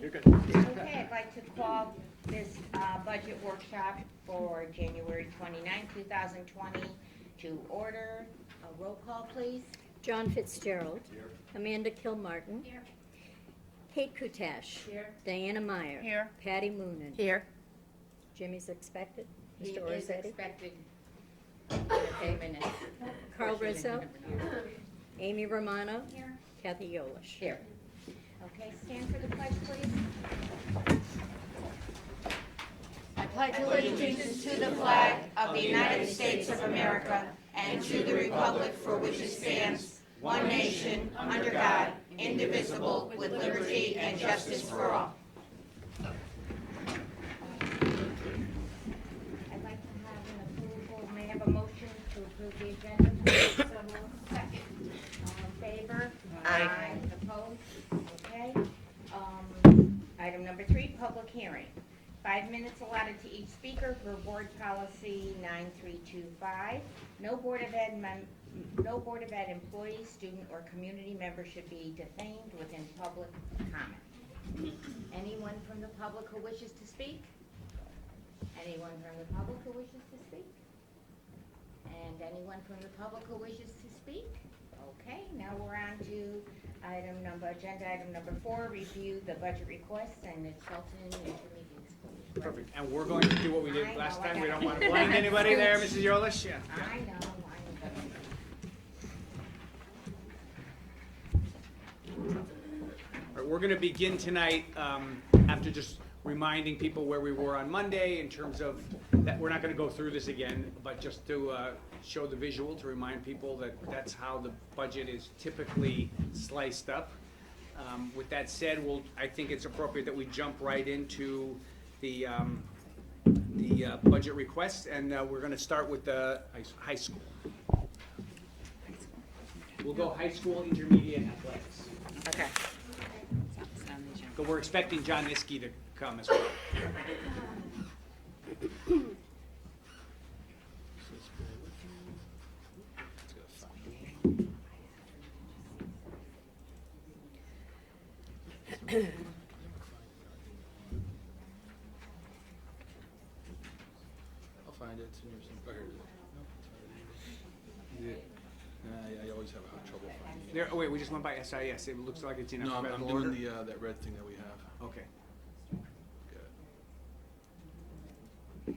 You're good. Okay, I'd like to call this budget workshop for January 29, 2020 to order. A roll call, please. John Fitzgerald. Here. Amanda Kilmartin. Here. Kate Kutash. Here. Diana Meyer. Here. Patty Moonen. Here. Jimmy's expected. He Mr. is Orzetti. expected in a few minutes. Carl Rizzo. Amy Romano. Here. Kathy Yolish. Here. Okay, stand for the pledge, please. I pledge allegiance to the flag of the United States of America and to the republic for which it stands, one nation, under God, indivisible, with liberty and justice for all. I'd like to have an approval, may I have a motion to approve the agenda, please? So moved. Second. All in favor? Aye. Opposed? Okay. Item number 3, public hearing. 5 minutes allotted to each speaker per board policy 9325. No Board of Ed employee, student, or community member should be defamed within public comment. Anyone from the public who wishes to speak? Anyone from the public who wishes to speak? And anyone from the public who wishes to speak? Okay, now we're on to agenda item number 4, review the budget requests and the Shelton Intermediate School. Perfect. And we're going to do what we did I know, last I time. We got don't want to it. blind anybody there, Mrs. Yolish. Yeah. I know. All right, we're going to begin tonight after just reminding people where we were on Monday in terms of that we're not going to go through this again, but just to show the visual to remind people that that's how the budget is typically sliced up. With that said, I think it's appropriate that we jump right into the budget requests, and we're going to start with the high school. We'll go high school, intermediate, athletics. Okay. So we're expecting John Niski to come as well. I'll find it. It's in your oh, here it is. Nope, I always have trouble finding it. There, oh wait, we just went by SIS. It looks like it's in No, I'm alphabetical doing order. that red thing that we have. Okay. Good. There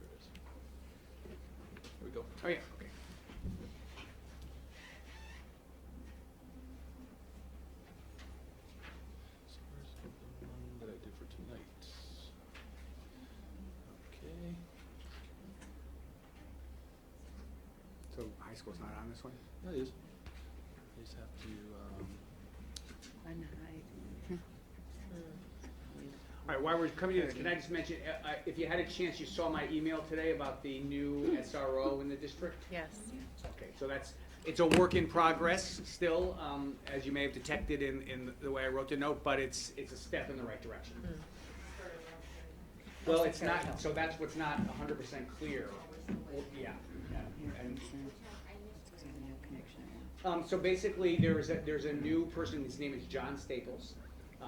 it is. Here we go. Oh yeah. Okay. So where's the one that I did for tonight? Okay. So high school's not on this one. Yeah, it is. I just have to, All right. While we're coming to this, can I just mention, if you had a chance, you saw my email today about the new SRO in the district. Yes. Okay. So it's a work in progress still, as you may have detected in the way I wrote the note, but it's a step in the right direction. Well, it's not. So that's what's not 100% clear. Yeah. And, so basically, there's a new person. His name is John Staples.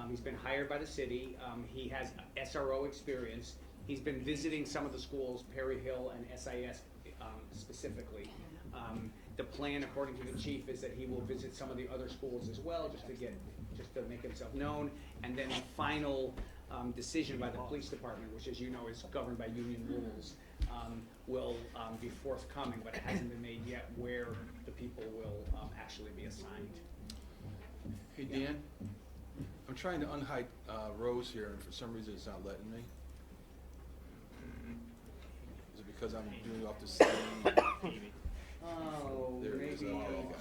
He's been hired by the city. He has SRO experience. He's been visiting some of the schools, Perry Hill and SIS specifically. The plan, according to the chief, is that he will visit some of the other schools as well, just to make himself known. And then the final decision by the police department, which, as you know, is governed by union rules, will be forthcoming, but it hasn't been made yet where the people will actually be assigned. hey Dan, I'm trying to unhide Rose here, and for some reason it's not letting me. Is it because I'm doing off the same? Oh, There it is. maybe Oh, I got it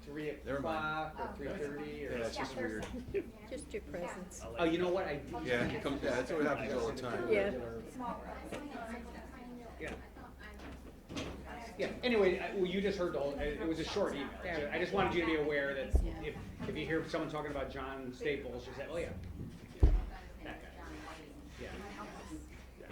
3 Never mind. o'clock or 3:30 or. Yeah, it's just weird. Just your presence. Oh, you know what? Yeah, that's what happens all the time. Yeah. Yeah. Yeah. Anyway, well, you just heard the whole. It was a short email. So I just wanted you to be aware that if you hear someone talking about John Staples, just say, oh yeah, that guy. Yeah. Yeah.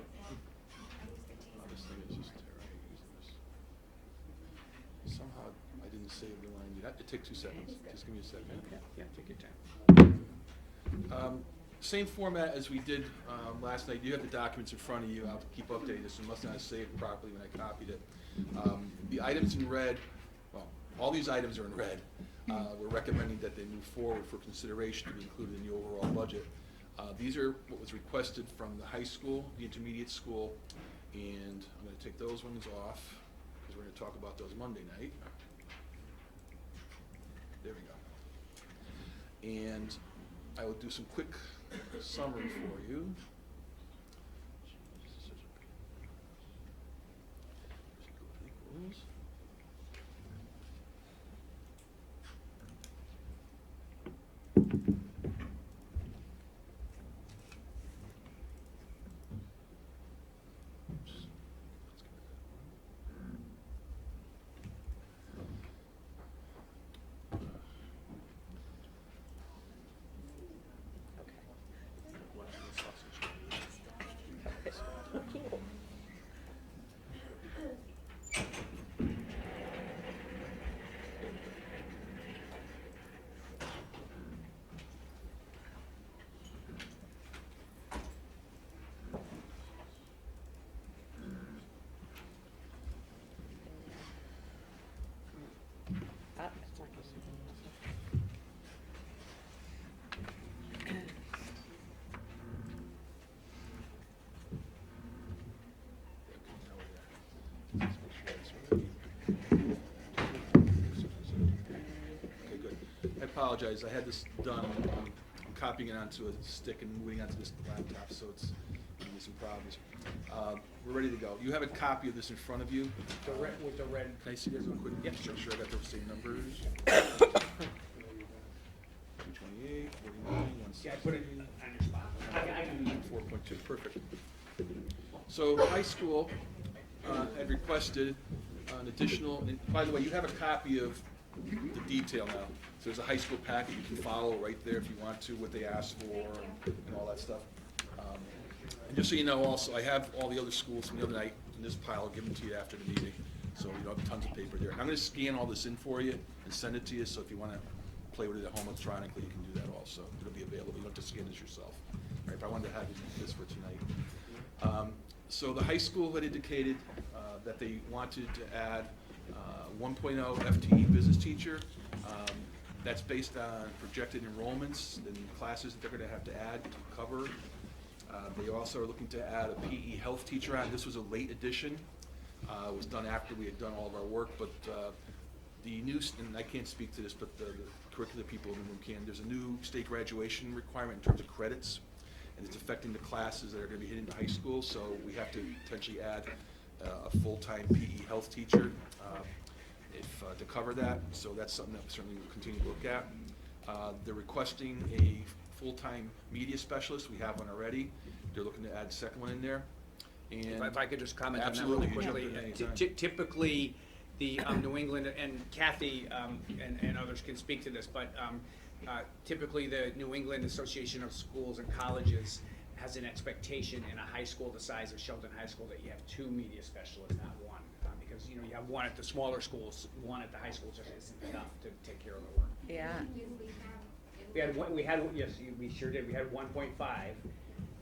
It takes 2 seconds. Just give me a second. Yeah, take your time. Same format as we did last night. You have the documents in front of you. I'll keep updating this. I must not have saved properly when I copied it. The items in red, well, all these items are in red. We're recommending that they move forward for consideration to be included in the overall budget. These are what was requested from the high school, the intermediate school, and I'm going to take those ones off because we're going to talk about those Monday night. There we go. And I will do some quick summary for you. I apologize, I had this done, I'm copying it onto a stick and moving onto this laptop, so it's giving me some problems. We're ready to go. You have a copy of this in front of you. The red, with the red. Can I see this real quick? Yep, Just sure. make sure I got those same numbers. 228, 49, Yeah, I put it on your spot. I can 4.2, perfect. So high school had requested an additional, and by the way, you have a copy of the detail now. So there's a high school packet you can follow right there if you want to, what they asked for and all that stuff. And just so you know also, I have all the other schools from the other night in this pile. I'll give them to you after the meeting. So you don't have tons of paper there. And I'm going to scan all this in for you and send it to you, so if you want to play with it at home electronically, you can do that also. It'll be available. You don't have to scan this yourself. All right, but I wanted to have this for tonight. So the high school had indicated that they wanted to add 1.0 FTE business teacher. That's based on projected enrollments and classes that they're going to have to add to cover. They also are looking to add a PE health teacher on. This was a late addition. It was done after we had done all of our work, but the new, and I can't speak to this, but the curricular people in the room can, there's a new state graduation requirement in terms of credits, and it's affecting the classes that are going to be hitting the high school, so we have to potentially add a full-time PE health teacher to cover that, so that's something that we certainly will continue to look at. They're requesting a full-time media specialist. We have one already. They're looking to add a second one in there. And If I could just comment on that absolutely, really you quickly. jump in anytime. Typically, the New England, and Kathy and others can speak to this, but typically the New England Association of Schools and Colleges has an expectation in a high school the size of Shelton High School that you have 2 media specialists, not 1. Because you have 1 at the smaller schools, 1 at the high school just isn't enough to take care of the work. Yeah. Yes, we sure did. We had 1.5,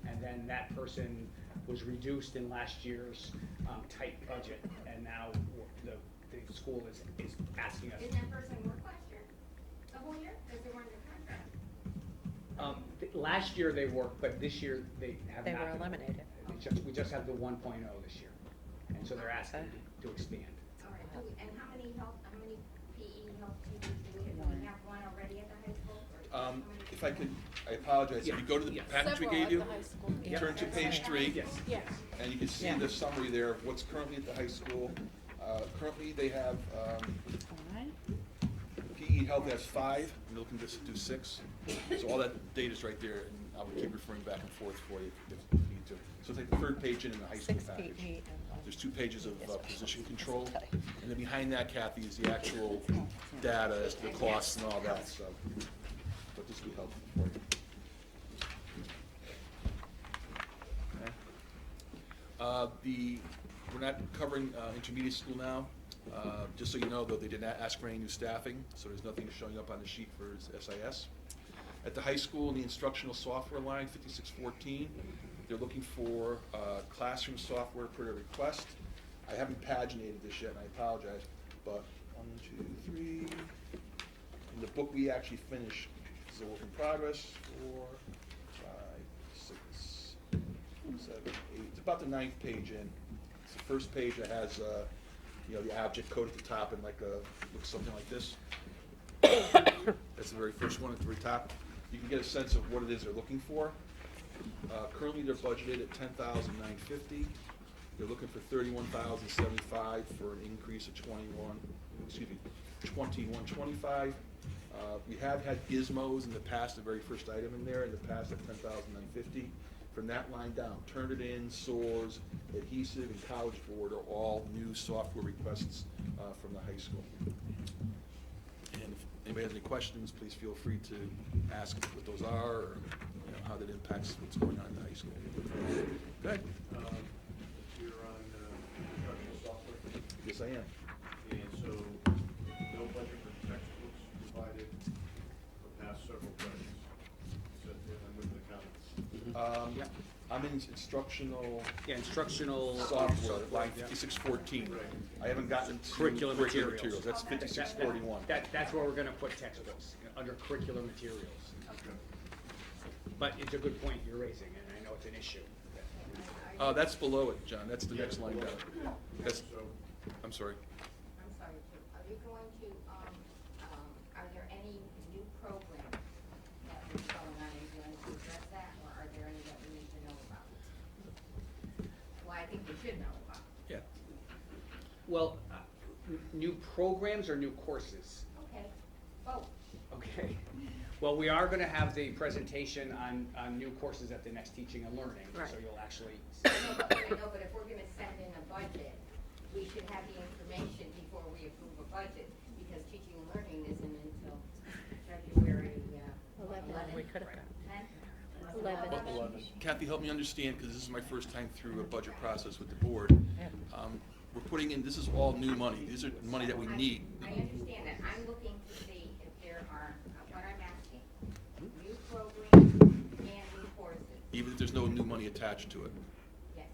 and then that person was reduced in last year's tight budget, and now the school is asking us. Didn't that person work last year? The whole year? Because they weren't in contract? Last year they worked, but this year they have They not. were eliminated. We just have the 1.0 this year, and so they're asking Okay. to expand. All right. And how many PE health teachers do we have? Do we have 1 already at the high school? Or how many? If I could, I apologize. If you go to the Yeah. package we Several gave at you, the high school. Yeah. turn to page 3. Yes. Yes. And you can see Yeah. the summary there of what's currently at the high school. Currently, they have PE Health has 5, and they're looking to do 6. So all that data's right there, and I'll keep referring back and forth for you if you need to. So it's like the 3rd page in the high school 6 package. feet. There's 2 pages of position control, Okay. and then behind that, Kathy, is the actual data as to the costs and all that stuff. But this will be helpful for you. Okay. We're not covering intermediate school now. Just so you know, though, they did not ask for any new staffing, so there's nothing showing up on the sheet for SIS. At the high school, in the instructional software line, 5614, they're looking for classroom software per their request. I haven't paginated this yet, and I apologize, but 1, 2, 3. In the book we actually finished, this is a work in progress, 4, 5, 6, 7, 8. It's about the 9th page in. It's the first page that has, the object code at the top and looks something like this. That's the very first one at the very top. You can get a sense of what it is they're looking for. Currently, they're budgeted at $10,950. They're looking for $31,075 for an increase of $21,25. We have had gizmos in the past, the very first item in there, in the past at $10,950. From that line down, Turnitin, SOARS, Adhesive, and College Board are all new software requests from the high school. And if anybody has any questions, please feel free to ask what those are, or how that impacts what's going on in the high school. Good. You're on instructional software, Yes, I am. and so no budget for textbooks provided for past several budgets. So I'm moving the comments. Yeah. I'm in instructional Yeah, instructional. software, line yeah. 5614. Right. I haven't gotten to Curriculum materials. That's 5641. That's where we're gonna put textbooks, under curricular materials. Okay. But it's a good point you're raising, and I know it's an issue. That's below it, John. That's the next line down. That's, So, I'm sorry. I'm sorry, are you going to, are there any new programs that are going on, are you going to address that, or are there any that we need to know about? Well, I think we should know about. Yeah. Well, new programs or new courses? Okay, both. Okay. Well, we are gonna have the presentation on new courses at the next Teaching and Learning, so Right. you'll actually. I know, but if we're gonna send in a budget, we should have the information before we approve a budget, because teaching and learning isn't until February, 11, we could have done. 10th? 11. Kathy, help me understand, because this is my first time through a budget process with the board. We're putting in, this is all new money. These are money that we need. I understand that. I'm looking to see if there are, what I'm asking, new programs and new courses. Even if there's no new money attached to it. Yes.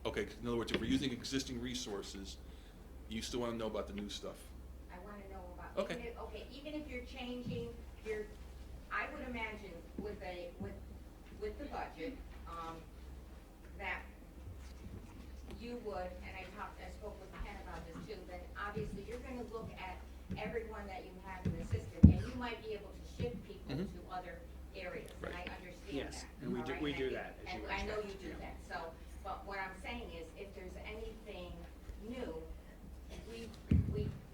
Okay, in other words, if we're using existing resources, you still want to know about the new stuff. I want to know about. Okay. Even if you're changing your, I would imagine with the budget, that you would, and I spoke with Ken about this too, that obviously you're gonna look at everyone that you have in the system, and you might be able to shift people Mhm. to other areas, and I Right. understand Yes, that. and we all do- right? we And do I think- that, as you And I know you expect, do yeah. that, so, but what I'm saying is, if there's anything new,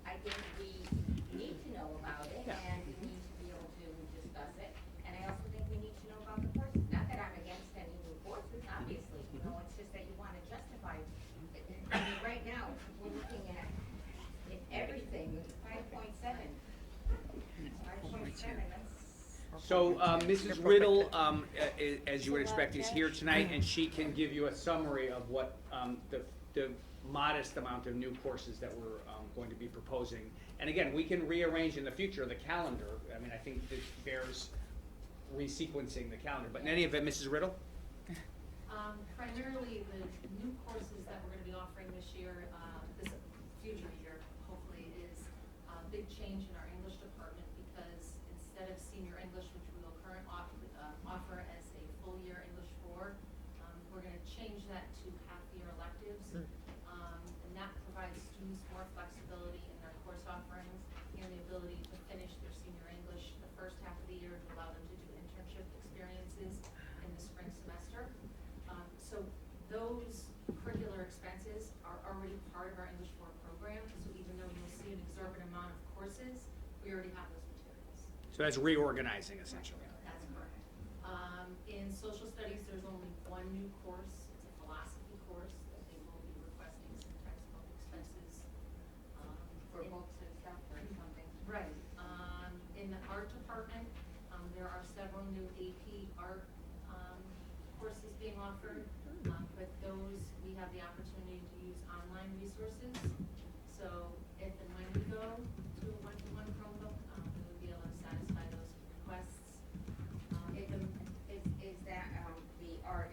I think we need to know about it, Yeah. and we need to be able to discuss it, and I also think we need to know about the courses, not that I'm against any new courses, obviously, it's just that you wanna justify. I mean, right now, we're looking at everything, 5.7. 5.7, that's. So, Mrs. Riddle, as you would expect, is here tonight, and she can give you a summary of what the modest amount of new courses that we're going to be proposing. And again, we can rearrange in the future the calendar. I mean, I think this bears resequencing the calendar. But in any event, Mrs. Riddle? Primarily, the new courses that we're gonna be offering this year, this future year, hopefully, is a big change in our English department, because instead of senior English, which we will offer as a full year English 4, we're gonna change that to half-year electives. And that provides students more flexibility in their course offerings and the ability to finish their senior English the first half of the year, to allow them to do internship experiences in the spring semester. So those curricular expenses are already part of our English 4 program, so even though you'll see an exorbitant amount of courses, we already have those materials. So that's reorganizing, essentially. That's correct. In social studies, there's only one new course. It's a philosophy course that they will be requesting some textbook expenses. For books and stuff or something. Right. In the art department, there are several new AP art courses being offered, but those, we have the opportunity to use online resources. So if and when we go to a one-to-one Chromebook, we would be able to satisfy those requests. Is that,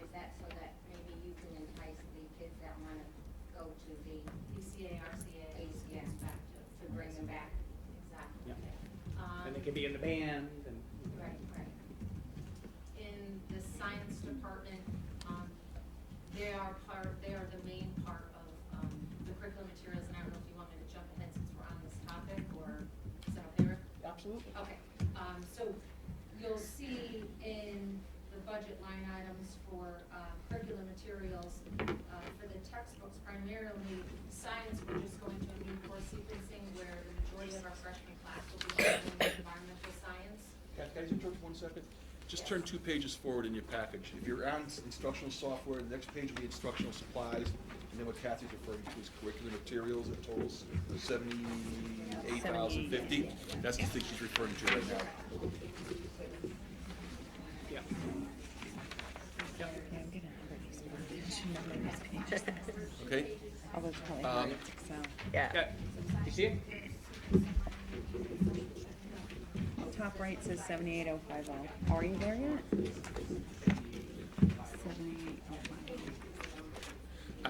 is that so that maybe you can entice the kids that wanna go to the PCA, RCA, ACS back to bring them back? exactly. Yeah. And they can be in the band and. Right. In the science department, they are the main part of the curriculum materials, and I don't know if you want me to jump ahead since we're on this topic, or is that okay, Rick? Absolutely. Okay, so you'll see in the budget line items for curriculum materials, for the textbooks primarily, science, we're just going to a new course sequencing where the majority of our freshman class will be doing environmental science. Can I interrupt for 1 second? Just turn 2 pages forward in your package. If you're on instructional software, the next page will be instructional supplies, and then what Kathy's referring to is curriculum materials. It totals $78,050. That's the thing she's referring to right now. Yeah. Yeah, I'm gonna number these. Number these pages. Okay? All those probably Um, have Excel. Yeah. You see it? Top right says 78050. Are you there yet? 78050.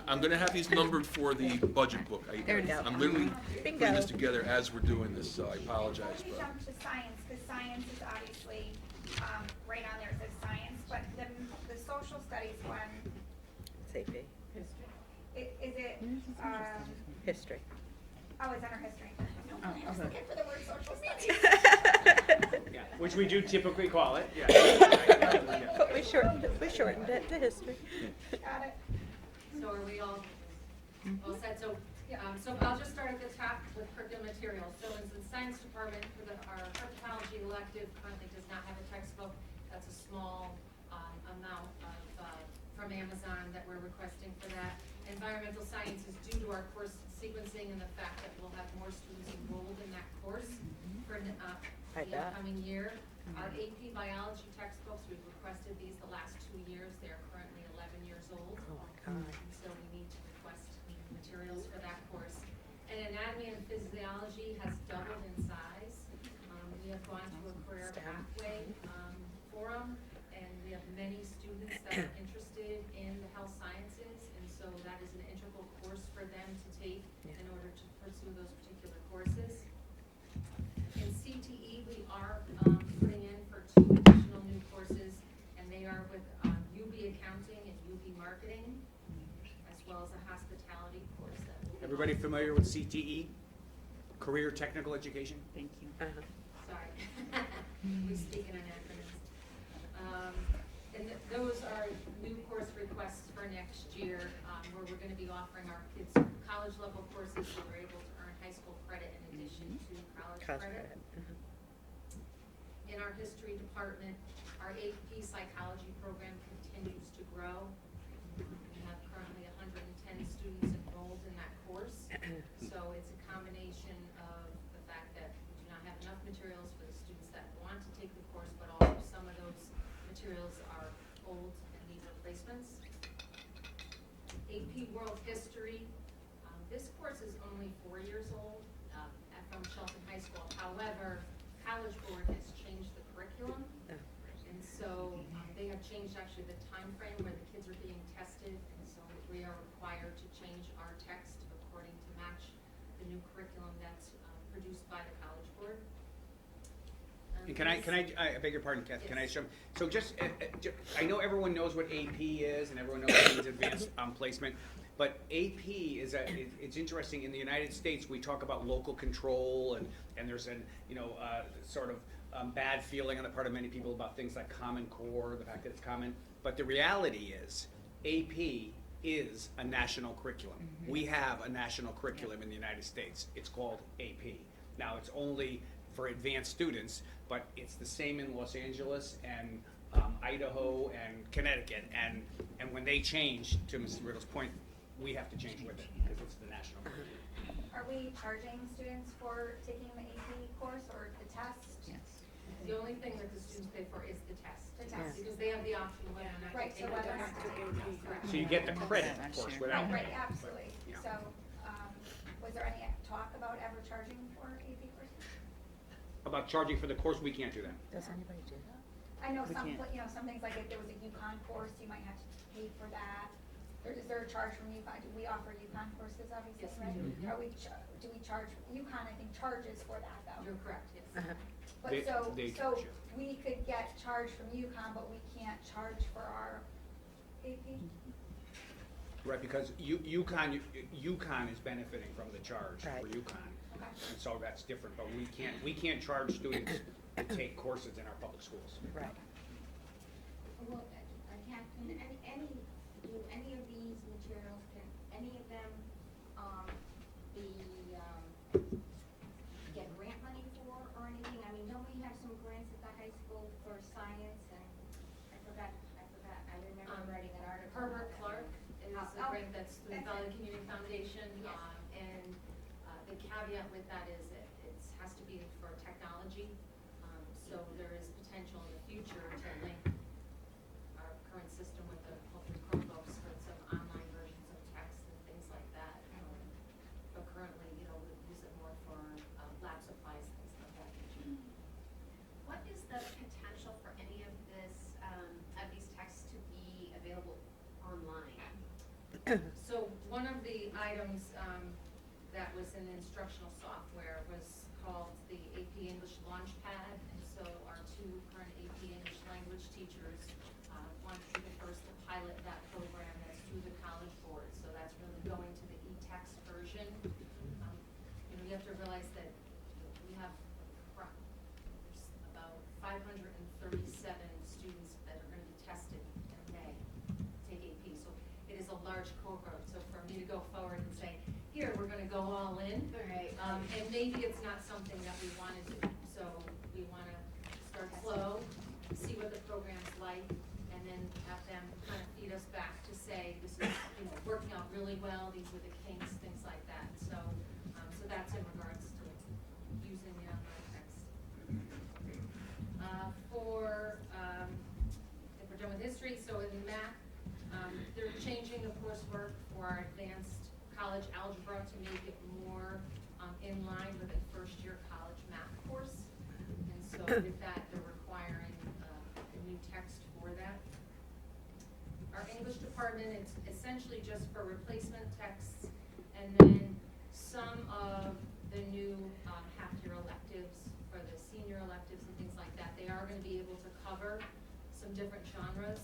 I'm gonna have these numbered for the budget book. There we go. I'm literally Bingo. putting this together as we're doing this, so I apologize, Before we but. jump to science, because science is obviously, right on there, it says science, but the social studies one, Safety, is it, history. oh, it's under history. No, Oh, I was okay. looking for the word social studies. Yeah. Which we do typically call it, yeah. But we shortened it to history. Got it. So are we all set? So, so I'll just start at the top with curriculum materials. So in the science department, for our herpetology elective currently does not have a textbook. That's a small amount from Amazon that we're requesting for that. Environmental science is due to our course sequencing and the fact that we'll have more students enrolled in that course for the upcoming year. Our AP biology textbooks, we've requested these the last 2 years. They're currently 11 years old. Oh my God. So we need to request materials for that course. And anatomy and physiology has doubled in size. We have gone to a career pathway forum, and we have many students that are interested in the health sciences, and so that is an integral course for them to take in order to pursue those particular courses. In CTE, we are putting in for 2 additional new courses, and they are with UB Accounting and UB Marketing, as well as a hospitality course that will be. Everybody familiar with CTE? Career Technical Education? Thank you. Sorry. We speak in acronyms. And those are new course requests for next year, where we're gonna be offering our kids college level courses so we're able to earn high school credit in addition to college credit. In our history department, our AP psychology program continues to grow. We have currently 110 students enrolled in that course. So it's a combination of the fact that we do not have enough materials for the students that want to take the course, but also some of those materials are old and need replacements. AP World History, this course is only 4 years old from Shelton High School. However, College Board has changed the curriculum, and so they have changed actually the time frame where the kids are being tested, and so we are required to change our text according to match the new curriculum that's produced by the College Board. And I beg your pardon, Kath, can I show, so just, I know everyone knows what AP is, and everyone knows what means advanced placement, but AP is it's interesting, in the United States, we talk about local control, and there's an, sort of bad feeling on the part of many people about things like Common Core, the fact that it's common, but the reality is, AP is a national curriculum. Mm-hmm. We have a national curriculum in the United States. It's called AP. Now, it's only for advanced students, but it's the same in Los Angeles and Idaho and Connecticut, and when they change, to Mrs. Riddle's point, we have to change with it, because it's the national curriculum. Are we charging students for taking the AP course or the test? Yes. The only thing that the students pay for is the test. The test. Because they have the option of whether or not Right, to so take whether or it. not to take it. Correct. So you get the credit, of course, without. Right, absolutely. Yeah. So, Was there any talk about ever charging for AP courses? About charging for the course, we can't do that. Does anybody do that? I know We some, can't. you know, some things like if there was a UConn course, you might have to pay for that. Is there a charge from UConn? Do we offer UConn courses, obviously, Yes, right? we do. Are we, do we charge, UConn, I think, charges for that though. You're correct, yes. But They- so, they so charge you. we could get charged from UConn, but we can't charge for our AP? Right, because UConn is benefiting from the charge for Right. UConn. Okay. And so that's different, but we can't charge students to take courses in our public schools. Right. Well, Catherine, do any of these materials, can any of them, get grant money for or anything? I mean, don't we have some grants at the high school for science and, I forgot, I remember writing an article. Herbert Clark is a Oh, grant that's through the that's Valley it. Community Foundation, Yes. and the caveat with that is it has to be for technology. So there is potential in the future to link our current system with the hopefully Chromebooks for some online versions of text and things like that. But currently, we use it more for lab supplies, things like that. What is the potential for any of this, of these texts to be available online? So one of the items that was in the instructional software was called the AP English Launchpad. And so our two current AP English language teachers wanted to be the first to pilot that program that's through the College Board. So that's really going to the e-text version. You have to realize that we have there's about 537 students that are going to be tested in May to take AP. So it is a large cohort. So for me to go forward and say, here, we're going to go all in, Right. and maybe it's not something that we want to do. So we want to start slow, see what the program's like, and then have them kind of feed us back to say, this is working out really well, these are the kinks, things like that. So that's in regards to using the online text. If we're done with history, so in math, they're changing the coursework for our advanced college algebra to make it more in line with a first-year college math course. And so with that, they're requiring a new text for that. Our English department, it's essentially just for replacement texts, and then some of the new half-year electives for the senior electives and things like that. They are going to be able to cover some different genres,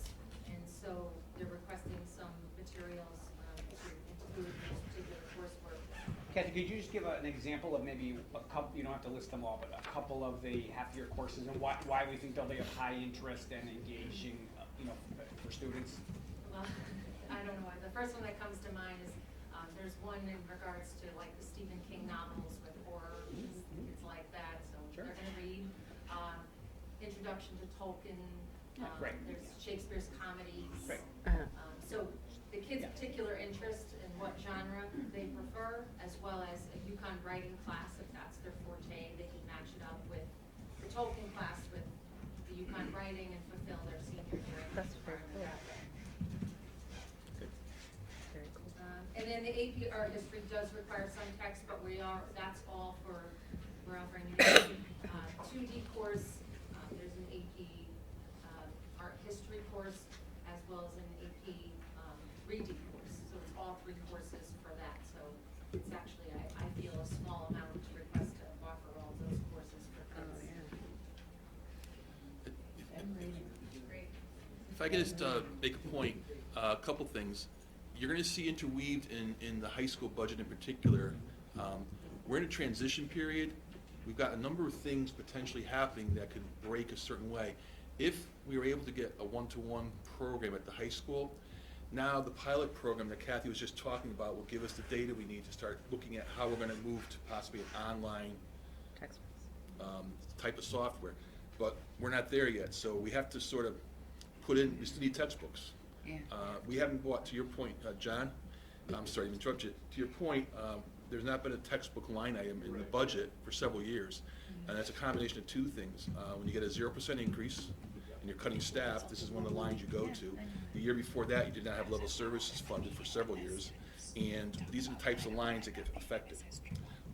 and so they're requesting some materials to include this particular coursework. Kathy, could you just give an example of maybe a couple, you don't have to list them all, but a couple of the half-year courses and why we think they'll be of high interest and engaging, for students? Well, I don't know. The first one that comes to mind is there's one in regards to like the Stephen King novels with horror, things like that. So Sure. they're going to read Introduction to Tolkien. Great. There's Shakespeare's comedies. Great. So the kids' Yeah. particular interest in what genre they prefer, as well as a UConn writing class, if that's their forte, they can match it up with the Tolkien class with the UConn writing and fulfill their senior year. That's very cool. Good. Very cool. And then the AP art history does require some text, but that's all we're offering an 2D course. There's an AP art history course, as well as an AP 3D course. So it's all 3 courses for that. So it's actually, I feel, a small amount to request to offer all those courses for kids. If I could just make a point, a couple things. You're going to see interweaved in the high school budget in particular. We're in a transition period. We've got a number of things potentially happening that could break a certain way. If we were able to get a one-to-one program at the high school, now the pilot program that Kathy was just talking about will give us the data we need to start looking at how we're going to move to possibly an online Textbooks. type of software. But we're not there yet, so we have to sort of we still need textbooks. Yeah. We haven't bought, to your point, John, I'm sorry to interrupt you. To your point, there's not been a textbook line item in the budget for several years. And that's a combination of 2 things. When you get a 0% increase and you're cutting staff, this is one of the lines you go to. The year before that, you did not have level services funded for several years. And these are the types of lines that get affected.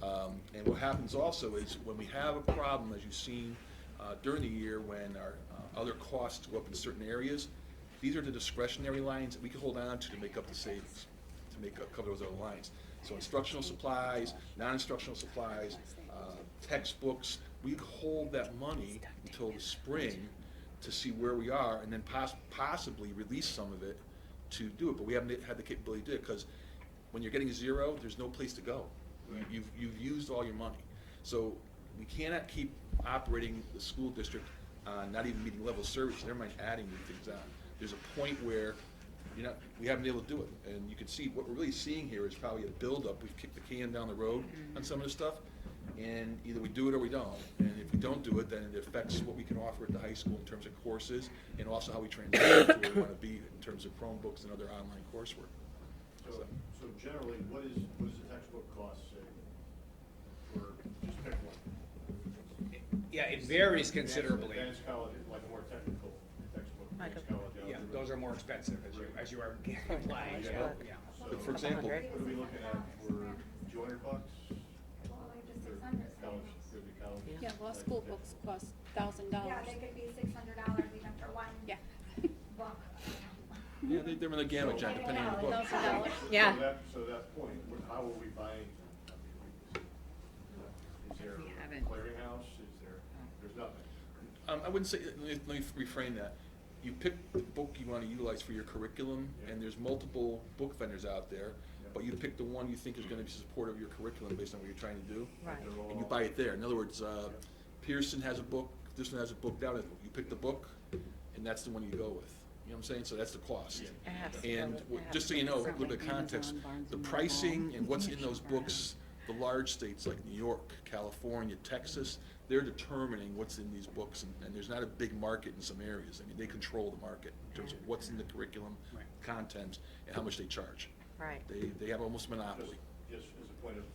And what happens also is when we have a problem, as you've seen during the year, when our other costs go up in certain areas, these are the discretionary lines that we can hold on to make up the savings, to make up, cover those other lines. So instructional supplies, non-instructional supplies, textbooks, we hold that money until the spring to see where we are, and then possibly release some of it to do it. But we haven't had the capability to do it, because when you're getting zero, there's no place to go. You've used all your money. So we cannot keep operating the school district not even meeting level of service, never mind adding new things on. There's a point where we haven't been able to do it. And you can see, what we're really seeing here is probably a buildup. We've kicked the can down the road on some of this stuff, and either we do it or we don't. And if we don't do it, then it affects what we can offer at the high school in terms of courses, and also how we transition to where we want to be in terms of Chromebooks and other online coursework. So generally, what is the textbook cost, say, for, just pick one? Yeah, it varies considerably. Advanced college, like a more technical textbook, advanced college Yeah, algebra. those are more expensive as you are applying, Yeah. yeah. So, For example, what are we looking at for $200? Well, like just For 600. college, could be college. Yeah, law school books cost $1,000. Yeah, they could be $600 even for one Yeah. book. yeah, they're in the gamut, John, depending on the book. $1,000. Yeah. So that point, how are we buying? Is there We a haven't. clearinghouse? There's nothing. I wouldn't say, let me reframe that. You pick the book you want to utilize for your curriculum, and there's multiple book vendors out there, but you pick the one you think is going to be supportive of your curriculum based on what you're trying to do, Right. and you buy it there. In other words, Pearson has a book, this one has a book down, you pick the book, and that's the one you go with. You know what I'm saying? So that's the cost. It has to And go with- it has just so to you go know, a with little bit of context, the pricing and what's in those books, the large states like New York, California, Texas, they're determining what's in these books, and there's not a big market in some areas. I mean, they control the market in terms of what's in the curriculum, Right. content, and how much they charge. Right. They have almost a monopoly. Just as a point of,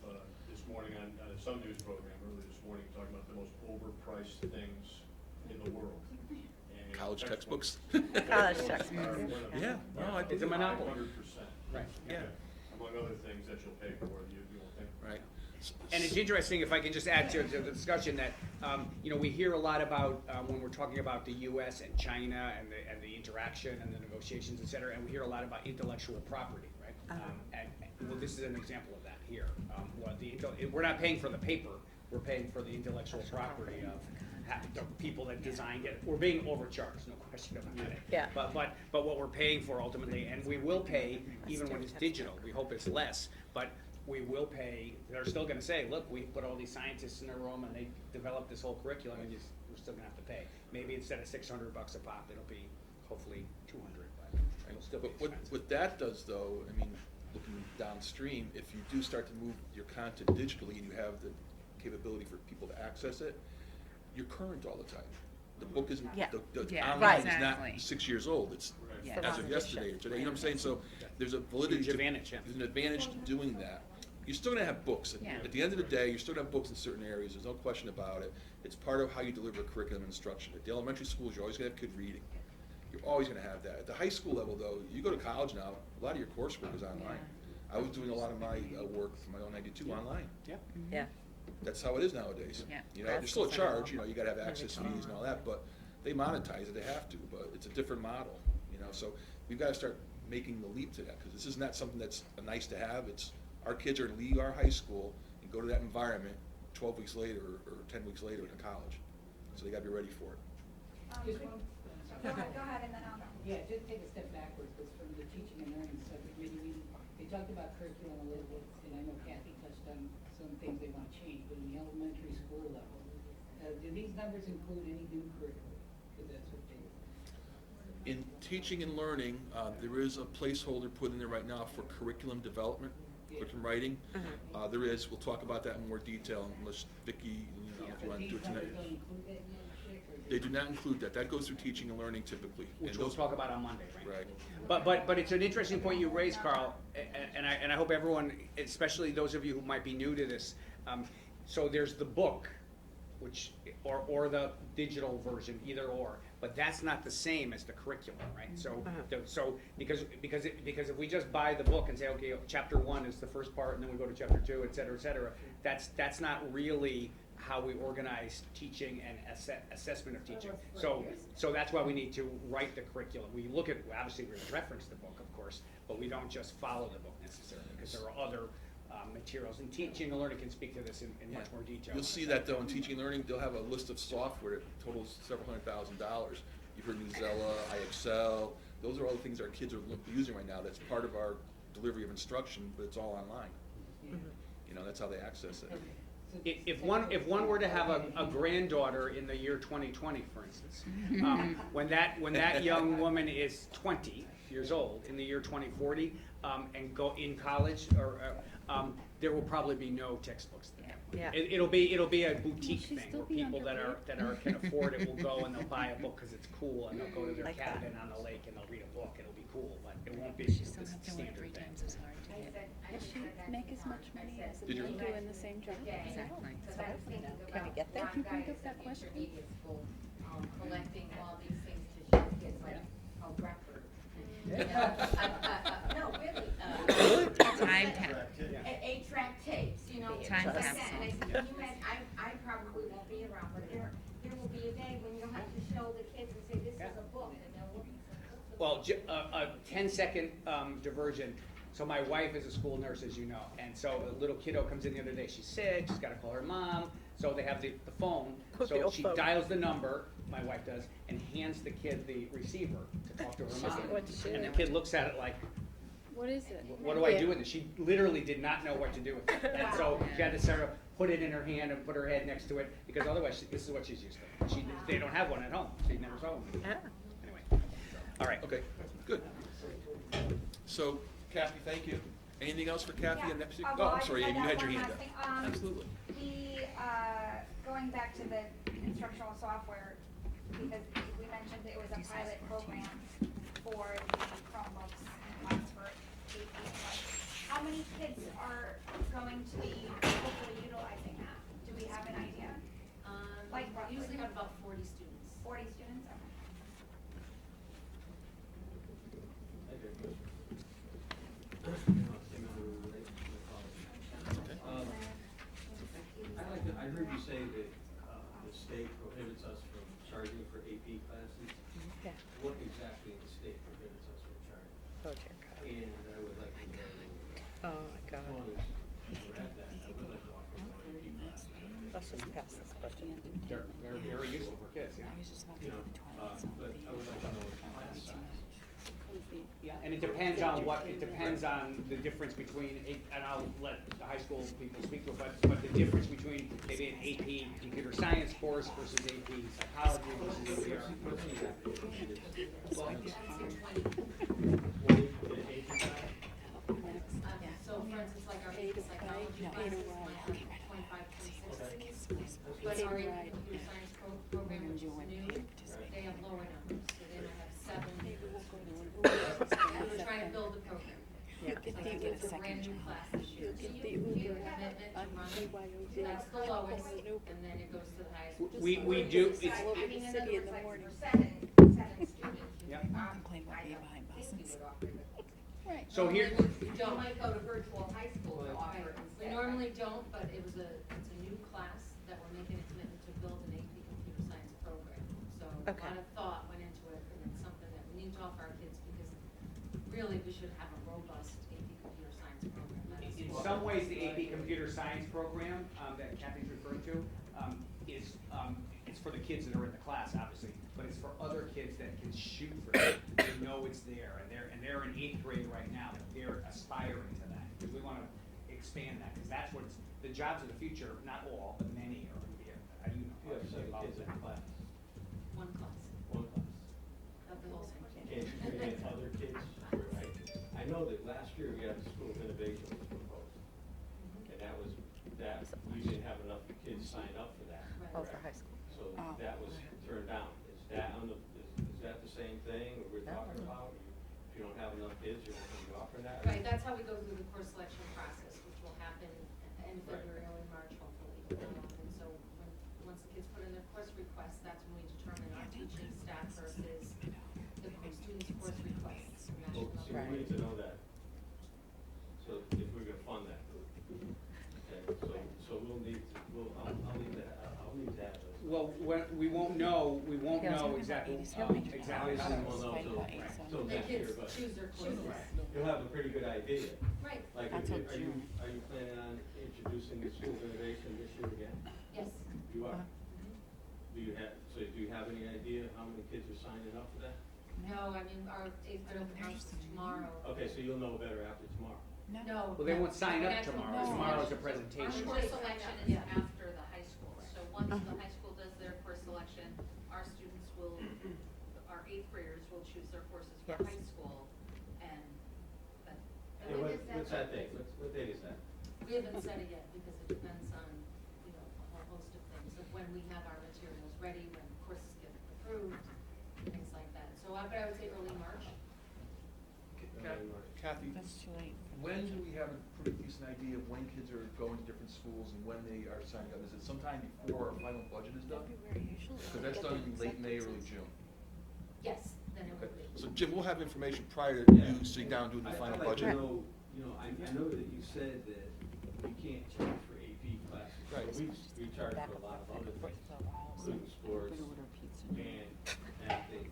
this morning on some news program, earlier this morning, talking about the most overpriced things in the world. And College textbooks. College textbooks. Yeah, no, I It's think a monopoly. 100%. Right. Yeah. Among other things that you'll pay for, you won't think. Right. And it's interesting, if I can just add to the discussion, that, we hear a lot about, when we're talking about the US and China and the interaction and the negotiations, et cetera, and we hear a lot about intellectual property, right? Well, this is an example of that here. We're not paying for the paper, we're paying for the intellectual property of the people that designed it. We're being overcharged, no question about it. Yeah. But what we're paying for ultimately, and we will pay even when it's digital, we hope it's less, but we will pay, they're still gonna say, look, we put all these scientists in a room and they developed this whole curriculum, and we're still gonna have to pay. Maybe instead of $600 a pop, it'll be hopefully 200, but it'll still be But expensive. what that does, though, I mean, looking downstream, if you do start to move your content digitally and you have the capability for people to access it, you're current all the time. The book isn't, Yeah. the Yeah, online is exactly. not 6 years old, it's Yeah. as of yesterday or today, you know what I'm saying? So there's a validity. Huge advantage, yeah. There's an advantage to doing that. You're still gonna have books. Yeah. At the end of the day, you're still gonna have books in certain areas, there's no question about it. It's part of how you deliver curriculum and instruction. At the elementary schools, you're always gonna have kid reading. You're always gonna have that. At the high school level, though, you go to college now, a lot of your coursework is online. I was doing a lot of my work for my own 92 online. Yeah. Yeah. That's how it is nowadays. Yeah. You know, there's still a charge, you gotta have access fees and all that, but they monetize it, they have to, but it's a different model, so we've gotta start making the leap to that, because this is not something that's a nice to have, it's, our kids are to leave our high school and go to that environment 12 weeks later or 10 weeks later in college, so they gotta be ready for it. Go ahead, and then I'll go. Yeah, just take a step backwards, because from the teaching and learning subcommittee meeting, they talked about curriculum a little bit, and I know Kathy touched on some things they want to change, but in the elementary school level, do these numbers include any new curriculum? Because that's what they. In teaching and learning, there is a placeholder put in there right now for curriculum development, curriculum writing. There is, we'll talk about that in more detail, unless Vicki, if you want to do it These numbers tonight. don't include that yet, Chick, or They do not include that, that goes through teaching and learning typically. Which And we'll those- talk about on Monday, right? Right. But it's an interesting point you raised, Carl, and I hope everyone, especially those of you who might be new to this, so there's the book, or the digital version, either or. but that's not the same as the curriculum, right? So because if we just buy the book and say, okay, chapter 1 is the first part, and then we go to chapter 2, et cetera, that's not really how we organize teaching and assessment of teaching. So that's why we need to write the curriculum. We look at, obviously we reference the book, of course, but we don't just follow the book necessarily, because there are other materials, and teaching and learning can speak to this in much more detail. You'll see that though in teaching and learning, they'll have a list of software that totals several $100,000. You've heard Newsella, iExcel, those are all the things our kids are using right now. That's part of our delivery of instruction, but it's all online. You know, that's how they access it. If one were to have a granddaughter in the year 2020, for instance, when that young woman is 20 years old in the year 2040, and go in college, or there will probably be no textbooks there. Yeah. It'll be a boutique thing where people that can afford it will go and they'll buy a book because it's cool, and they'll go to their Like that. cabin on the lake and they'll read a book. It'll be cool, but it won't be She this still has to work 3 standard thing. times as hard to get. Does she make as much money as Did you? doing the same job? Exactly. That's what I was thinking Can we get there? Can you bring up that question? Collecting all these things to show kids like a record. No, really. Time cap. Eight-track tapes, you know. Time things like that. capsule. And I said, can you imagine, I probably won't be around, but there will be a day when you'll have to show the kids and say, this is a book, and they'll look and say, what's a book? Well, a 10-second diversion. So my wife is a school nurse, as you know, and so a little kiddo comes in the other day. She's sick. She's got to call her mom. So they have the phone. The So old she phone. dials the number. My wife does, and hands the kid the receiver to talk to her mom. what to do. And the kid looks at it like, What is it? what do I do with it? She literally did not know what to do with it. And so she had to sort of put it in her hand and put her head next to it, because otherwise this is what she's used to. They don't have one at home. She never saw one. Anyway, all right. Okay, good. So Kathy, thank you. Anything else for Kathy? And next, Well, I'm sorry, I Amy, you had your one hand last up. thing. Absolutely. Going back to the instructional software, because we mentioned it was a pilot program for the Chromebooks and lots for AP. How many kids are going to be hopefully utilizing that? Do we have an idea? Like roughly? Usually got about 40 students. 40 students? Okay. I heard you say that the state prohibits us from charging for AP classes. Yeah. What exactly the state prohibits us from charging? Oh, dear God. And I would like to know, Oh, my God. one is, we're at that, I would like to offer my AP classes. Let's just pass this budget. They're very useful for kids. Yeah. I was just about to You do know, the toilets. but I would like to know the class size. Yeah, and it depends on the difference between, and I'll let the high school people speak to it, but the difference between maybe an AP computer science course versus AP psychology versus AP So for instance, like our AP psychology classes might be 25, 26. But our AP computer science program, which is new, they have lower numbers, so they might have 7. We're trying to build the program. Yeah. So it's a brand new class this year. So you make a commitment to run it. That's the lowest, and then it goes to the highest. which is We lower. do, I it's, mean, in other words, like for seven students. yeah. Complain about being behind buses. Right. So here- We You don't. might go to virtual high school to offer it We instead. normally don't, but it's a new class that we're making a commitment to build an AP computer science program. So a Okay. lot of thought went into it, and it's something that we need to offer our kids, because really we should have a robust AP computer science program. That's In what- some ways, the AP Computer Science program that Kathy's referring to is it's for the kids that are in the class, obviously, but it's for other kids that can shoot for it. They know it's there, and they're in 8th grade right now. They're aspiring to that, because we want to expand that, because that's what's the jobs of the future. Not all, but many are going to be. You have 7 kids in a class, One class, one class. not the whole thing. Can't you bring in other kids, right? I know that last year we had the School of Innovation was proposed. And that we didn't have enough kids sign up for that. Oh, for correct? high school. So that was turned down. Is that is that the same thing that we're talking about? If you don't have enough kids, you're not gonna be offering that? Right, that's how we go through the course selection process, which will happen in Right. February, early March, hopefully. And so once the kids put in their course requests, that's when we determine our teaching staff we need to know that. So if we're gonna fund that. Okay, so we'll need, I'll need to have those. Well, we won't know exactly, exactly how Obviously, that we'll goes. know till The next year, kids but choose their courses. you'll have a pretty good idea. Right, Like, That's all are you planning on introducing the school of innovation this year again? yes. You are? Do you have any idea how many kids are signing up for that? No, I mean, our eighth grade open house is tomorrow. Okay, so you'll know better after tomorrow. No. Well, they won't sign up Actually, tomorrow. no. Tomorrow's a Our presentation. course selection is after the high school. So once the high school does their course selection, our students will, our eighth graders will choose their courses for Yes. high school. And then, Yeah, what's that date? What date is that? we haven't said it yet because it depends on, you know, a whole host of things. Of when we have our materials ready, when courses get approved, things like that. So but I would say early March. Kathy, That's too late. when do we have a pretty decent idea of when kids are going to different schools and when they are signing up? Is it sometime before our final budget is done? Because that's done in late May, early June. Yes, then it Okay, would be. so Jim, we'll have information prior to you sitting down doing the final I'd like to budget. know, I know that you said that you can't charge for AP classes. Right. But we charge for a lot of other things, including sports and acting.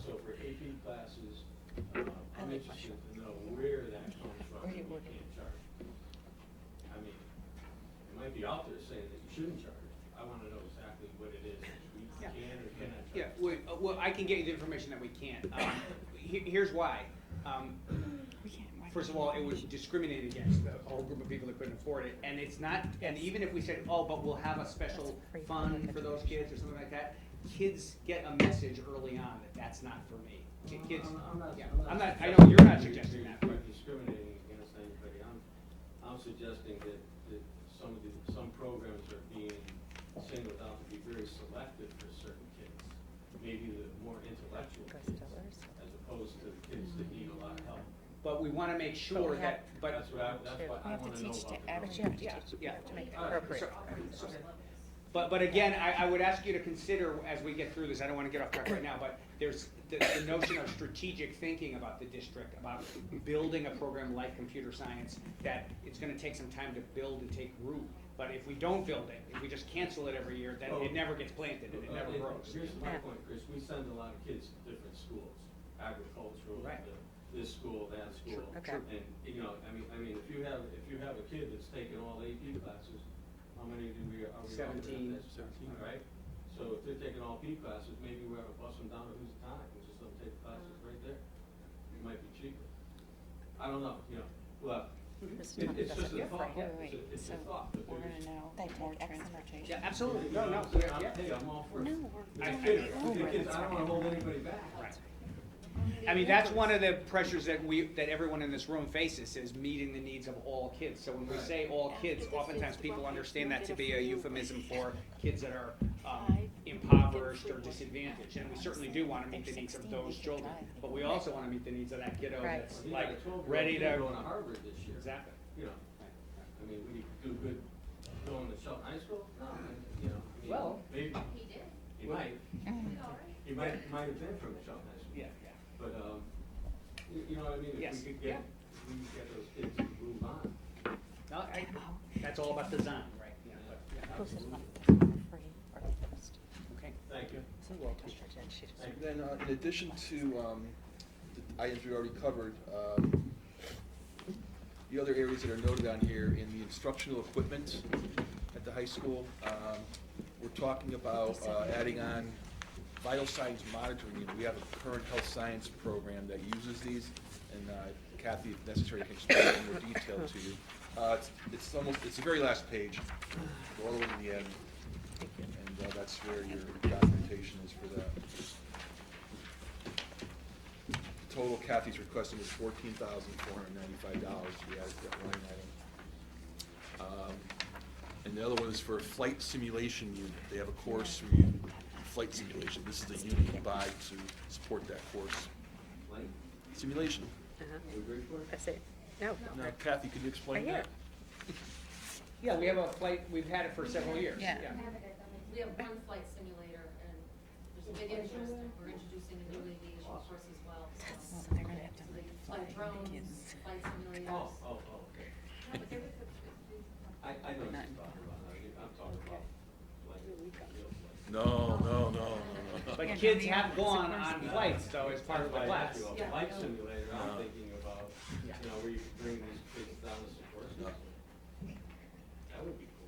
So for AP classes, I'm interested to know where that comes from that you can't charge. I mean, it might be out there saying that you shouldn't charge. I wanna know exactly what it is that we Yeah. can or cannot charge. Yeah, well, I can get you the information that we can't. Here's why. First of all, it was discriminated against a whole group of people that couldn't afford it, and it's not, and even if we said, oh, but we'll have a special fund for those kids or something like that, kids get a message early on that that's not for me. Kids, yeah, I know you're not suggesting that, but. I'm not discriminating against anybody, I'm suggesting that some programs are being singled out to be very selective for certain kids. Maybe the more intellectual kids, as opposed to the kids that need a lot of help. But we wanna make sure that, but. That's what I wanna know about the But you program. have to teach, Yeah, to make it All right. appropriate. But again, I would ask you to consider, as we get through this, I don't wanna get off track right now, but there's the notion of strategic thinking about the district, about building a program like computer science, that it's gonna take some time to build and take root. But if we don't build it, if we just cancel it every year, then it never gets planted and it never grows. Here's my point, Chris, we send a lot of kids to different schools, agricultural, Right. this school, that school. Okay. And, I mean, if you have a kid that's taking all AP classes, how many are we? 17. All right, so if they're taking all P classes, maybe we have to bus them down to Housatonic and just let them take classes right there. It might be cheaper. I don't know, well, it's just a thought, it's a thought. but We're there's- gonna know more transportation. Yeah, absolutely, no, yeah. Hey, I'm all for it. No, we're I doing kid, it over, I that's don't wanna right. hold anybody back. Right. I mean, that's one of the pressures that everyone in this room faces, is meeting the needs of all kids. So when we say all kids, oftentimes people understand that to be a euphemism for kids that are impoverished or disadvantaged. And we certainly do wanna meet the needs of those children, but we also wanna meet the needs of that kiddo Right. that's You like got a 12-year-old ready kid to. going to Harvard this year. Exactly. I mean, would he do good going to Shelton High School? No, I mean, Well- maybe, He did. he might, He all right. he might have been from Shelton High School. Yeah. But, you know what I mean, Yes. if we could get those kids to move on. No, that's all about design, right? Yeah, but, yeah, absolutely. Free or first. Okay. Thank you. And then, in addition to the items we already covered, the other areas that are noted on here in the instructional equipment at the high school, we're talking about adding on vital signs monitoring unit. We have a current health science program that uses these, and Kathy, if necessary, can explain in more detail to you. It's the very last page, all the way to the end, and that's where your documentation is for that. Total Kathy's requesting is $14,495. We added that line item. And the other one is for a flight simulation unit. They have a course for you, flight simulation. This is the unit you buy to support that course. Like, Simulation. we agree for it? I say, no. Now, Kathy, could you explain Right here. that? Yeah, we have a flight, we've had it for several years. Yeah. We have one flight simulator, and there's a big interest, and we're introducing a new aviation course as well. So they're gonna have to fly drones, flight simulators. Okay. I know what you're talking about, I'm talking about like real flights. No. But kids have gone on flights, though, as part of the If I class. ask you about Yeah. flight simulator, I'm thinking about, Yeah. where you could bring these kids down the support system. That would be cool.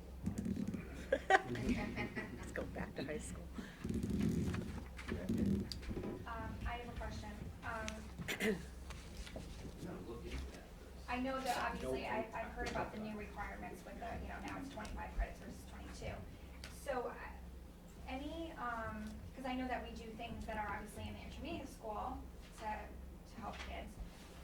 Let's go back to high school. I have a question. No, look into that. I know that obviously I've heard about the new requirements with the, now it's 25 credits versus 22. So because I know that we do things that are obviously in the intermediate school to help kids.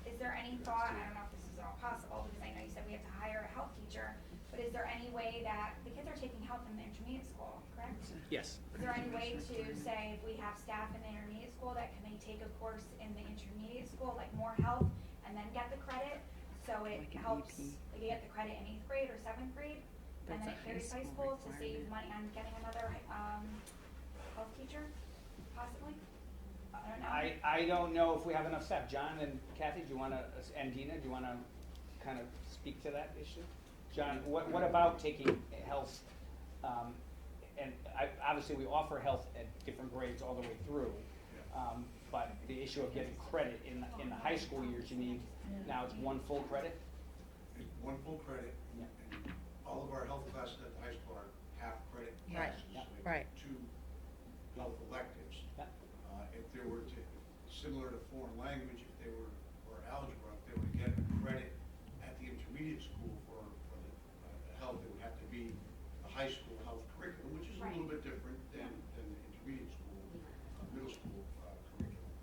Is there any thought, I don't know if this is at all possible, because I know you said we have to hire a health teacher, but is there any way that, the kids are taking health in the intermediate school, correct? Yes. Is there any way to say if we have staff in the intermediate school that can they take a course in the intermediate school, like more health, and then get the credit? So it Like an helps, AP. like you get the credit in 8th grade or 7th grade, and That's then a it carries high high school school to save money on getting another, health teacher, possibly? I don't know. I don't know if we have enough staff. John and Kathy, do you wanna, and Dina, do you wanna kind of speak to that issue? John, what about taking health, and obviously we offer health at different grades all the way through. But the issue of getting credit in the high school years, you need, now it's one full credit? One full credit, Yeah. and all of our health classes at the high school are half credit Right, classes. yeah, so we right. have 2 health electives. Yeah. If they were to, similar to foreign language, if they were, or algebra, if they were to get a credit at the intermediate school for the health, it would have to be a high school health curriculum, which is a little bit different than the intermediate school, middle school curriculum.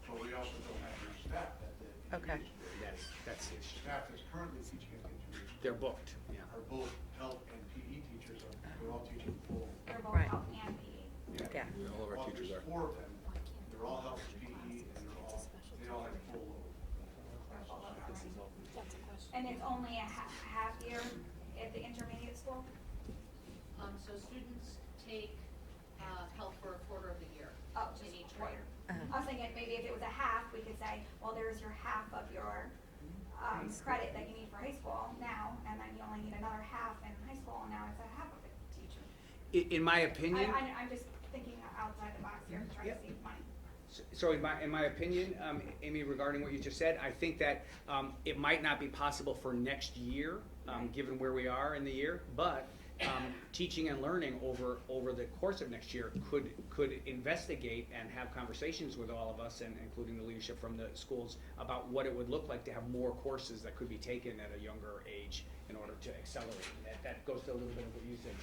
But we also don't have enough staff at the Okay. intermediate school. That's the issue. Staff that's currently teaching at the intermediate school They're booked, yeah. are both health and PE teachers, they're all teaching full. They're both Right. health and PE. Yeah. All of our teachers There's are. 4 of them, they're all health and PE, and they all have full load. And it's only a half year at the intermediate school? So students take, health for a quarter of the year Oh, in just each quarter. grade. I was thinking maybe if it was a half, we could say, well, there's your half of your, credit that you need for high school now, and then you only need another half in high school, and now it's a half of it teacher. In my opinion. I'm just thinking outside the box here, trying to save money. So in my opinion, Amy, regarding what you just said, I think that it might not be possible for next year, given where we are in the year, but teaching and learning over the course of next year could investigate and have conversations with all of us, and including the leadership from the schools, about what it would look like to have more courses that could be taken at a younger age in order to accelerate. That goes to a little bit of what you said,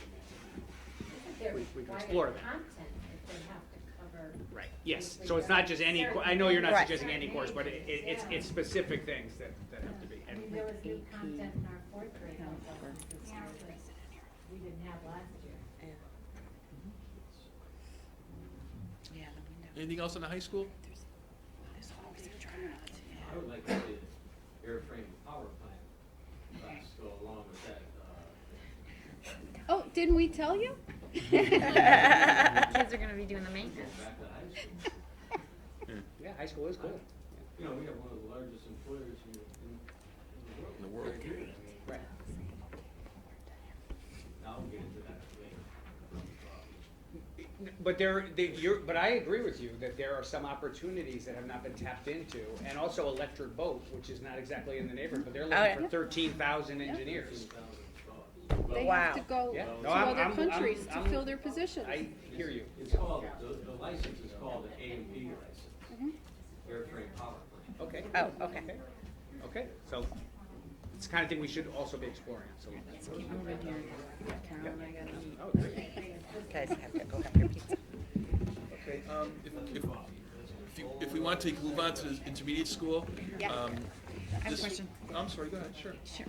Jim. We can explore that. Content if they have to cover. Right, yes, so it's not just any, I know you're not Right. suggesting any course, but it's specific things that have to be. I mean, there was new content in our 4th grade health lessons this year that we didn't have last year. Yeah, the window. Anything else on the high school? There's always a draft. I would like to see an airframe power plant class go along with that. Oh, didn't we tell you? Kids are gonna be doing the Going maintenance. back to high school. Yeah, high school is cool. We have one of the largest employers in the world. In the world. Right. Now we'll get into that later. But I agree with you that there are some opportunities that have not been tapped into, and also electric boat, which is not exactly in the neighborhood, but they're looking yeah. for 13,000 engineers. They Wow. have to go Yeah. to No, other countries to fill their positions. I hear you. It's called, the license is called an A&P license, airframe power plant. Okay. Oh, okay. Okay, so it's the kind of thing we should also be exploring, so. Keep moving here. Carol, I gotta eat. Oh, great. Guys have to go have your pizza. Okay, if we want to move on to the intermediate school. Yeah. I have a this- question. I'm sorry, go ahead, sure. Sure.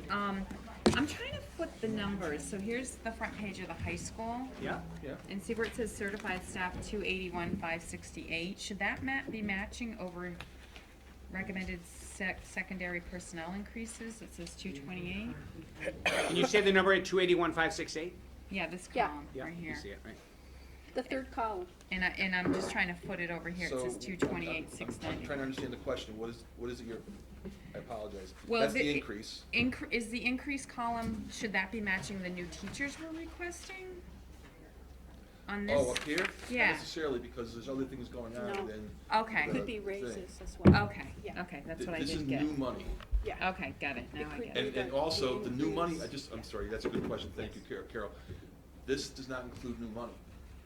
I'm trying to put the numbers, so here's the front page of the high school. Yeah? Yeah. And see where it says certified staff 281, 568. Should that be matching over recommended secondary personnel increases? It says 228. Can you say the number at 281,568? Yeah, this Yeah. column Yeah, right you here. see it, right? The third column. And I'm just trying to foot it over here, it So, says 228, I'm 690. trying to understand the question, what is it I apologize. Well, That's the increase. Is the increase column, should that be matching the new teachers we're requesting? On this? Oh, up here? Yeah. Not necessarily, because there's other things going on No. than. Okay. Could be thing. raises as well. Okay, Yeah. okay, that's what I This is did get. new money. Yeah. Okay, got it, now It I could get be. it. And also, the new money, I'm sorry, that's a good question, thank you, Carol. This does not include new money.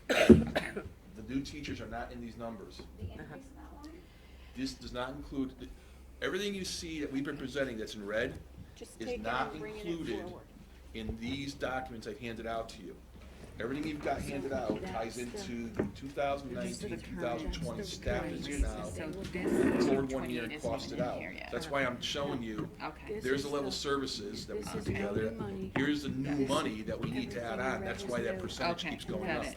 The new teachers are not in these numbers. The increase in that line? This does not include, everything you see that we've been presenting that's in red Just is take it not and bring it included forward. in these documents I've handed out to you. Everything you've got handed out ties into the 2019, 2020 staff is here now. So this Forward 1 year 228 and isn't cost it even in out. here yet. That's why I'm showing you, Okay. there's the level services that we this put is new together. money. Here's the new This money that we need to add on, that's why that percentage Okay, keeps going got up. it.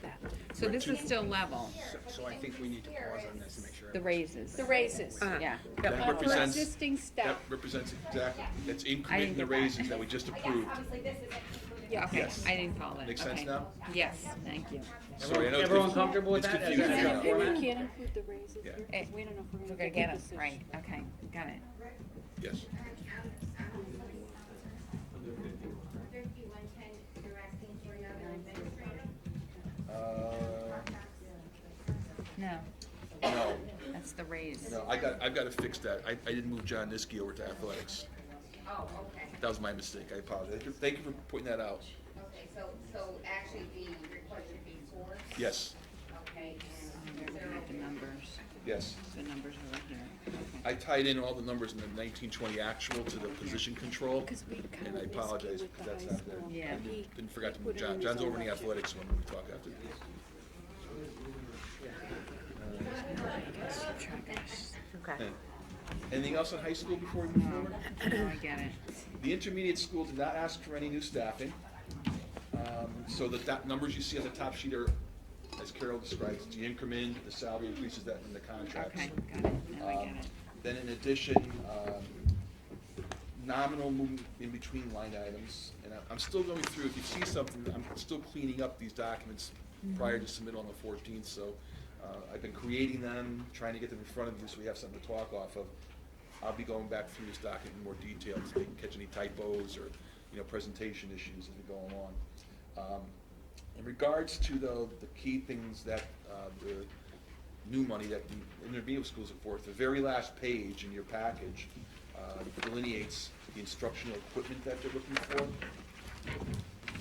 So this is still level, So I think we need to pause on this to make sure. the raises. The raises. Yeah. That For represents, existing that staff. represents exactly, that's I didn't incrementing the get that. raises that we just Yes, approved. obviously this isn't included. Yeah. Okay, Yes. I didn't follow that. Make sense Okay. now? Yes, thank you. Sorry, I know it's Everyone confu- comfortable with it's that? As confusing a now. format? We can't include the raises Yeah. here, 'cause we don't know if we're We're gonna gonna get get the it, position. right, okay, got it. Yes. Under 50. 5110, you're asking for another administrator? No, No, that's the raise. no, I've got to fix that. I didn't move John Niski over to athletics. Oh, okay. That was my mistake, I apologize. Thank you for pointing that out. Okay, so actually the request should be 4, Yes, okay, We're and looking 0. at the numbers, yes. the numbers are right here. I tied in all the numbers in the 1920 actual to the position control, Because we and counted I this apologize with because the that's high not there. school. Yeah. I didn't forget to He move put it in John. his John's own over in the budget. athletics when we talk after this. Okay. Anything else on high school before we move forward? No, I get it. The intermediate school did not ask for any new staffing. So the numbers you see on the top sheet are, as Carol describes, the increment, the salary increases that in the contracts. Okay, got it, now I get it. Then in addition, nominal movement in between line items. And I'm still going through, if you see something, I'm still cleaning up these documents prior to submittal on the 14th. So I've been creating them, trying to get them in front of you so we have something to talk off of. I'll be going back through this document in more detail so we can catch any typos or, presentation issues as we go along. In regards to the key things that the new money that the intermediate schools are for, the very last page in your package delineates the instructional equipment that they're looking for.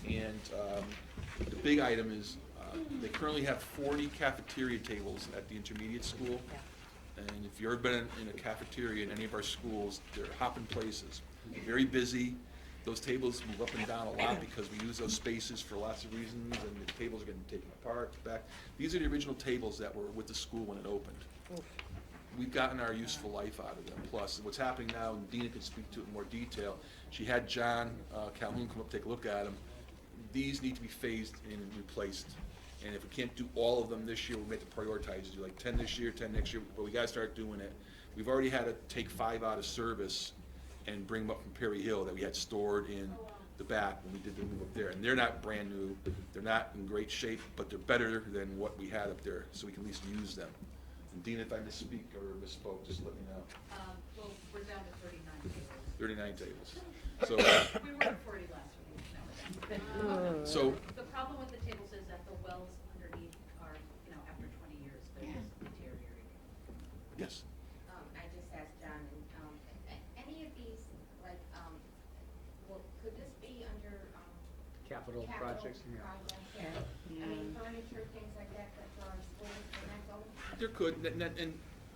And the big item is they currently have 40 cafeteria tables at the intermediate school. And if you've ever been in a cafeteria in any of our schools, they're hopping places. Very busy. Those tables move up and down a lot because we use those spaces for lots of reasons, and the tables are getting taken apart, back. These are the original tables that were with the school when it opened. We've gotten our useful life out of them. Plus, what's happening now, and Dina can speak to it in more detail, she had John Calhoun come up, take a look at them. These need to be phased in and replaced. And if we can't do all of them this year, we'll make it prioritize, do like 10 this year, 10 next year, but we gotta start doing it. We've already had to take 5 out of service and bring them up from Perry Hill that we had stored in the back when we did the move up there. And they're not brand new, they're not in great shape, but they're better than what we had up there, so we can at least use them. And Dina, if I misspeak or misspoke, just let me know. Well, we're down to 39 tables. 39 tables. So, We were at 40 last week, now we're down. so The problem with the tables is that the wells underneath are, after 20 years, they're just deteriorating. yes. I just asked John, any of these, like, could this be under, Capital projects, yeah. projects, yeah. I mean, furniture, things like that, for our schools, and that's all. There could, and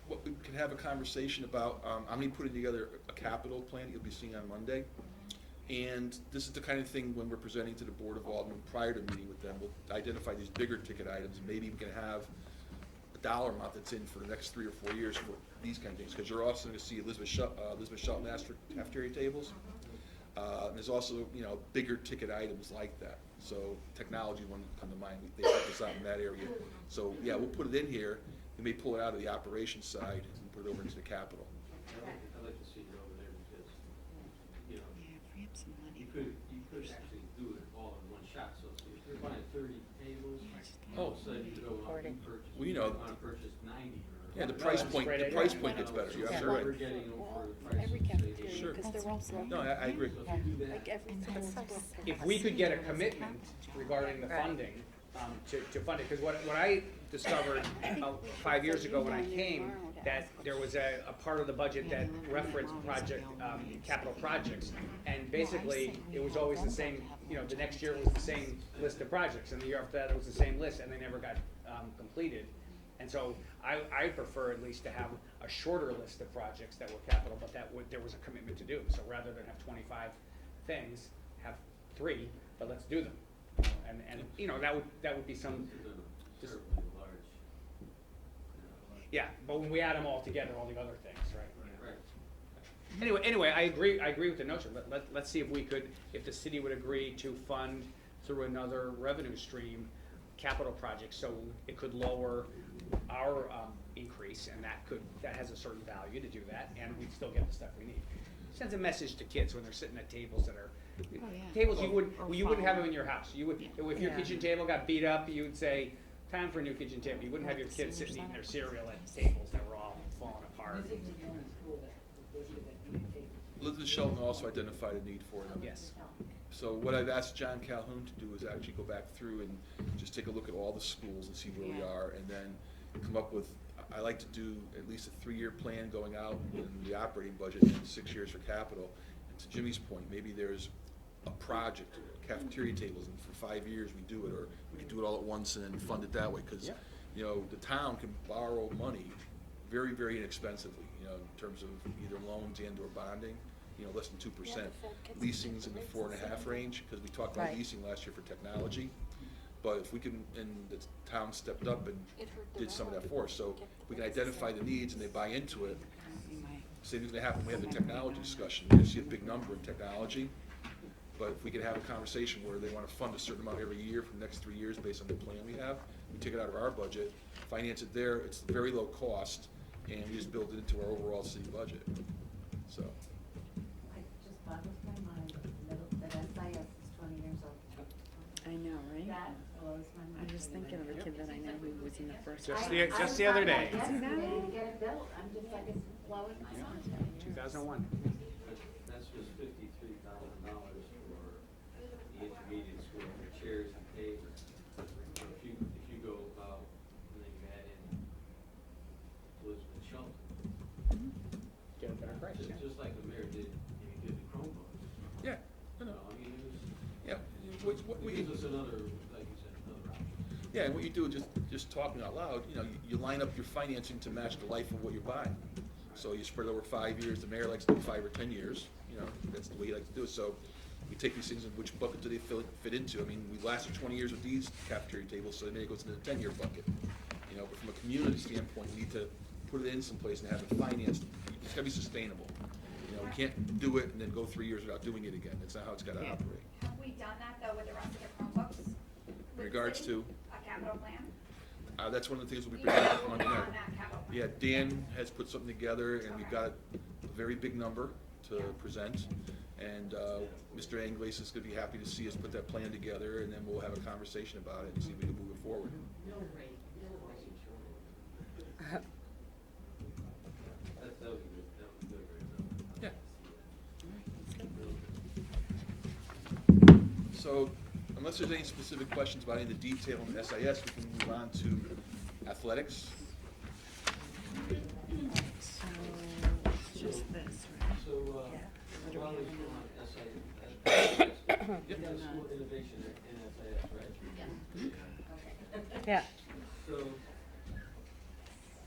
what we could have a conversation about, I'm gonna be putting together a capital plan that you'll be seeing on Monday. And this is the kind of thing when we're presenting to the Board of Aldermen prior to meeting with them, we'll identify these bigger ticket items, and maybe we can have a dollar amount that's in for the next 3 or 4 years for these kind of things, because you're also gonna see Elizabeth Shelton asked for cafeteria tables. And there's also, bigger ticket items like that. So technology one come to mind, they help us out in that area. So, yeah, we'll put it in here, we may pull it out of the operations side and put it over into the capital. I'd like to see it over there because, Yeah, free up some money. you could actually do it all in one shot. So if you're buying 30 tables, all of a sudden you could Yeah, the No, price that's a point, great the idea. price point gets better, you're Yeah, absolutely we're right. getting them for Every prices, cafeteria, Sure. because they're also. No, I agree. So if you do that, If we could get a commitment regarding the Right. funding, to fund it, because what I discovered 5 years ago when I came, that there was a part of the budget that referenced project, capital projects, and basically, it was always the same, the next year it was the same list of projects, and the year after that, it was the same list, and they never got, completed. And so, I prefer at least to have a shorter list of projects that were capital, but there was a commitment to do, so rather than have 25 things, have 3, but let's do them. And that would be some, this is a terribly large, yeah, but when we add them all together, all the other things, right? right. Anyway, I agree with the notion. Let's see if the city would agree to fund through another revenue stream, capital projects, so it could lower our, increase, and that has a certain value to do that, and we'd still get the stuff we need. Sends a message to kids when they're sitting at tables that are, tables you wouldn't have them in your house. You would, if your kitchen table got beat up, you would say, time for a new kitchen table. You wouldn't have your kids sitting eating their cereal at tables that were all falling apart. This isn't the only school that listed that needed tables. Elizabeth Shelton also identified a need for them. Yes. So what I've asked John Calhoun to do is actually go back through and just take a look at all the schools and see where we are, and then come up with, I like to do at least a 3-year plan going out in the operating budget and 6 years for capital. And to Jimmy's point, maybe there's a project, cafeteria tables, and for 5 years we do it, or we could do it all at once and then fund it that way, because, the town can borrow money very, very inexpensively, in terms of either loans and or bonding, less than 2%. Leasing's in the 4.5 range, because we talked about Right. leasing last year for technology. But if we can, and the town stepped up and did some of that for us, so we can identify the needs and they buy into it. Same thing's gonna happen when we have the technology discussion. You're gonna see a big number in technology, but if we could have a conversation where they wanna fund a certain amount every year for the next 3 years based on the plan we have, we take it out of our budget, finance it there, it's very low cost, and we just build it into our overall city budget, so. It just boggles my mind that SIS is 20 years old. I know, right? That blows my mind. I was just thinking of a kid that I know who was in the first. Just the other day. Yesterday to get it built, I'm just like, it's blowing my mind. 2001. That's just $53,000 for the intermediate school, for chairs and tables. So if you go about, and then you add in Elizabeth Shelton, Get a better price, yeah. just like the mayor did, he did the Chromebooks. Yeah, no, no, I mean, yeah, it gives us another, like you said, another option. yeah, and what you do, just talking out loud, you line up your financing to match the life of what you're buying. So you spread it over 5 years, the mayor likes to do 5 or 10 years, that's the way he likes to do it, so we take these things and which bucket do they fit into? I mean, we lasted 20 years with these cafeteria tables, so maybe it goes into the 10-year bucket. But from a community standpoint, we need to put it in someplace and have it financed, it's gotta be sustainable. We can't do it and then go 3 years without doing it again, that's not how it's gotta operate. Have we done that though with the rest of the Chromebooks? In With the regards city? to, A capital plan? that's one of the things we'll be We bringing need up to Monday move night. on that capital plan. Yeah, Dan has put something together, and we've got a very big number to present. And Mr. Angles is gonna be happy to see us put that plan together, and then we'll have a conversation about it and see if we can move it forward. That would be good, that would be good, Yeah. So, unless there's any specific questions about any of the detail in the SIS, we can move on to athletics. So, it's just this, right? So, What do we while have he's in on SIS, you have school innovation in SIS, right? Yeah. So,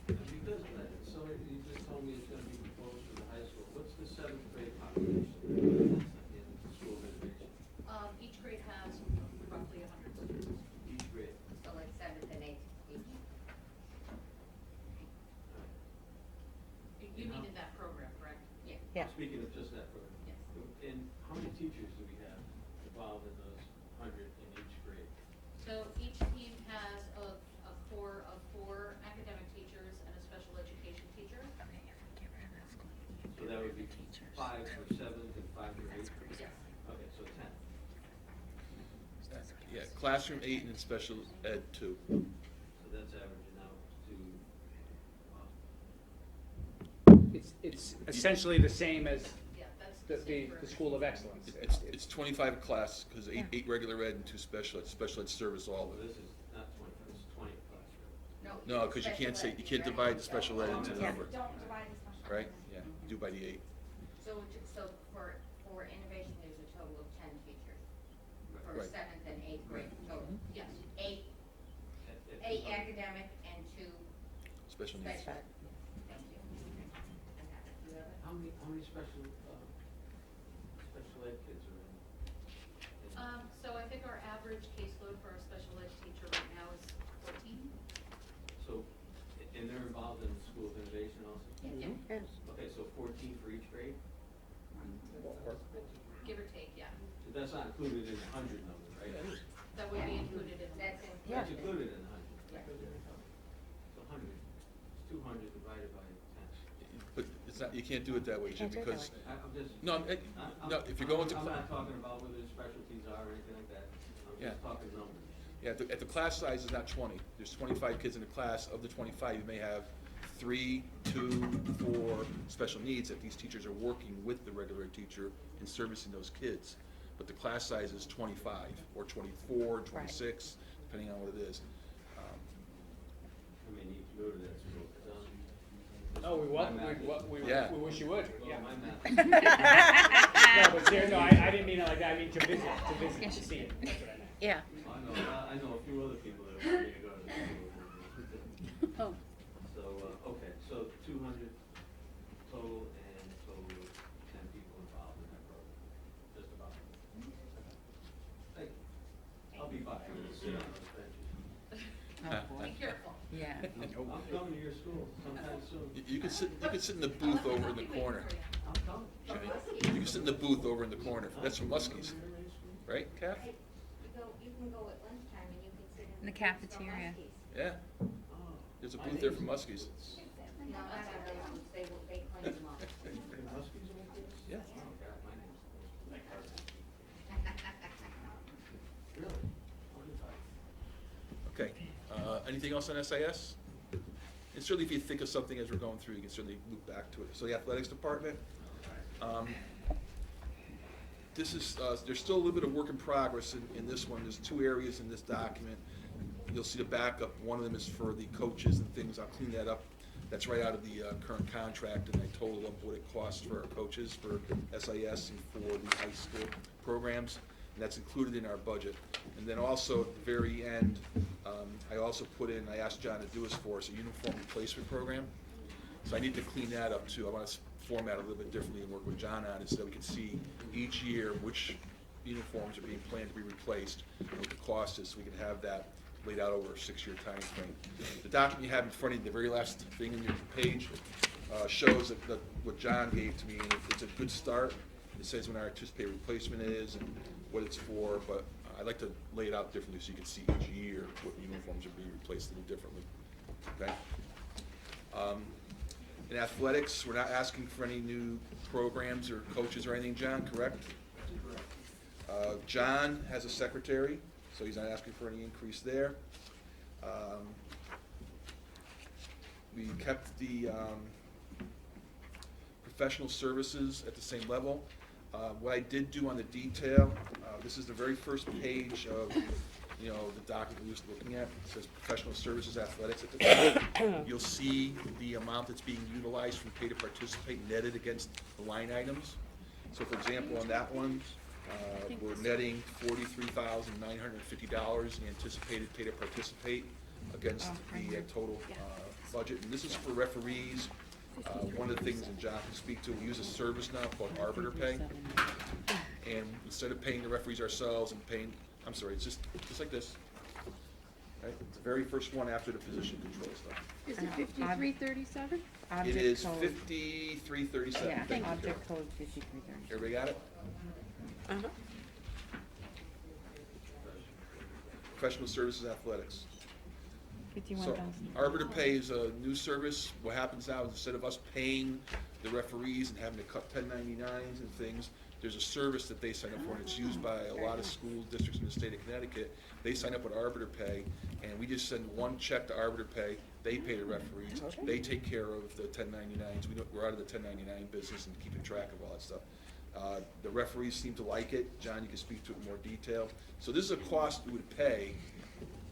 because of that, so you just told me it's gonna be proposed for the high school, what's the 7th grade population in school innovation? Each grade has roughly 100 students. Each grade? So like 7th and 8th each. You needed that program, correct? Yeah. Yeah. Speaking of just that program. Yes. And how many teachers do we have involved in those 100 in each grade? So each team has a core of 4 academic teachers and a special education teacher. So that would be 5 for 7th and 5 for 8th? Yes. Okay, so 10. Yeah, classroom 8 and then special ed 2. So that's averaging out to, wow, It's essentially the same as Yeah, that's the, the same for the School of Excellence. It's 25 a class, because eight regular ed and 2 special ed service all Well, of it. this is not 20, it's 20 classroom. No, because you can't say, you can't divide the special ed into the Yeah, number, don't divide the special. right? Yeah, do by the 8. So for innovation, there's a total of 10 teachers for Right. 7th and 8th grade total. Yes. Eight At- eight academic and 2 Special needs. special. Thank you. I got it. You have it? How many special ed kids are in? So I think our average caseload for our special ed teacher right now is 14. So, and they're involved in the School of Innovation also? Yeah. Yes. Okay, so 14 for each grade? Give or take, yeah. So that's not included in the 100 number, right? That would be included in. That's in. That's included in the 100. Yeah. So 100, it's 200 divided by 10. But it's not, you can't do it that way, Jim, Can't do it that because, I'm just. no, no, if you're going to. I'm not talking about whether the specialties are or anything like that. I'm Yeah. just talking numbers. Yeah, if the class size is not 20, there's 25 kids in the class. Of the 25, you may have 3, 2, 4 special needs that these teachers are working with the regular teacher and servicing those kids. But the class size is 25 or 24, 26, depending on what it is. I may need to go to that school. 'Cause, Oh, we my math is- Yeah. we wish you would, Well, yeah. my math No, but no, I didn't mean it like that, I mean to visit, to see it, that's what I meant. Yeah. I know a few other people that want me to go to the school. Oh. So, okay, so 200 total and total of 10 people involved in that program, just about. Thank you. I'll be fine, I'm gonna sit on those benches. Oh, boy. Be careful. Yeah. I'm coming to your school sometime soon. You can sit in the booth over in the corner. I'm coming. Jenny. You can sit in the booth over in the corner. That's from Muskies, right, Kath? Hey, you can go at lunchtime and you can sit in. In the booth from cafeteria. Muskies. Yeah, Oh, there's a my booth there neighbors. from Muskies. No, not on those ones, they clean them up. And Huskies over there? Yeah. Oh, God, my name's. Really? 25. Okay, anything else on SIS? And certainly if you think of something as we're going through, you can certainly loop back to it. So the athletics department, this is, there's still a little bit of work in progress in this one. There's 2 areas in this document. You'll see the backup. One of them is for the coaches and things. I'll clean that up. That's right out of the current contract, and I totaled up what it costs for our coaches for SIS and for the high school programs. And that's included in our budget. And then also at the very end, I also put in, I asked John to do this for us, a uniform replacement program. So I need to clean that up too. I want to format it a little bit differently and work with John on it so that we can see each year which uniforms are being planned to be replaced, and what the cost is, so we can have that laid out over a 6-year time frame. The document you have in front of you, the very last thing in your page, shows that what John gave to me, and it's a good start. It says when our anticipated replacement is and what it's for, but I'd like to lay it out differently so you can see each year what uniforms are being replaced a little differently. Okay? In athletics, we're not asking for any new programs or coaches or anything, John, correct? John has a secretary, so he's not asking for any increase there. We kept the professional services at the same level. What I did do on the detail, this is the very first page of, the document we're just looking at. It says professional services athletics at the top. You'll see the amount that's being utilized from pay to participate netted against the line items. So for example, on that one, we're netting $43,950 in anticipated pay to participate against the total budget. And this is for referees. One of the things that John can speak to, we use a service now called arbiter pay. And instead of paying the referees ourselves and paying, I'm sorry, it's just like this. Right? It's the very first one after the position control stuff. Is it 5337? It is 5337. Yeah, Thank you, object Carol. code 5337. Everybody got it? Uh-huh. Professional services athletics. 51,000. So arbiter pay is a new service. What happens now is instead of us paying the referees and having to cut 1099s and things, there's a service that they sign up for, and it's used by a lot of school districts in the state of Connecticut. They sign up with Arbiter Pay, and we just send one check to Arbiter Pay. They pay the referees. They take care of the 1099s. We're out of the 1099 business and keeping track of all that stuff. The referees seem to like it. John, you can speak to it in more detail. So this is a cost we would pay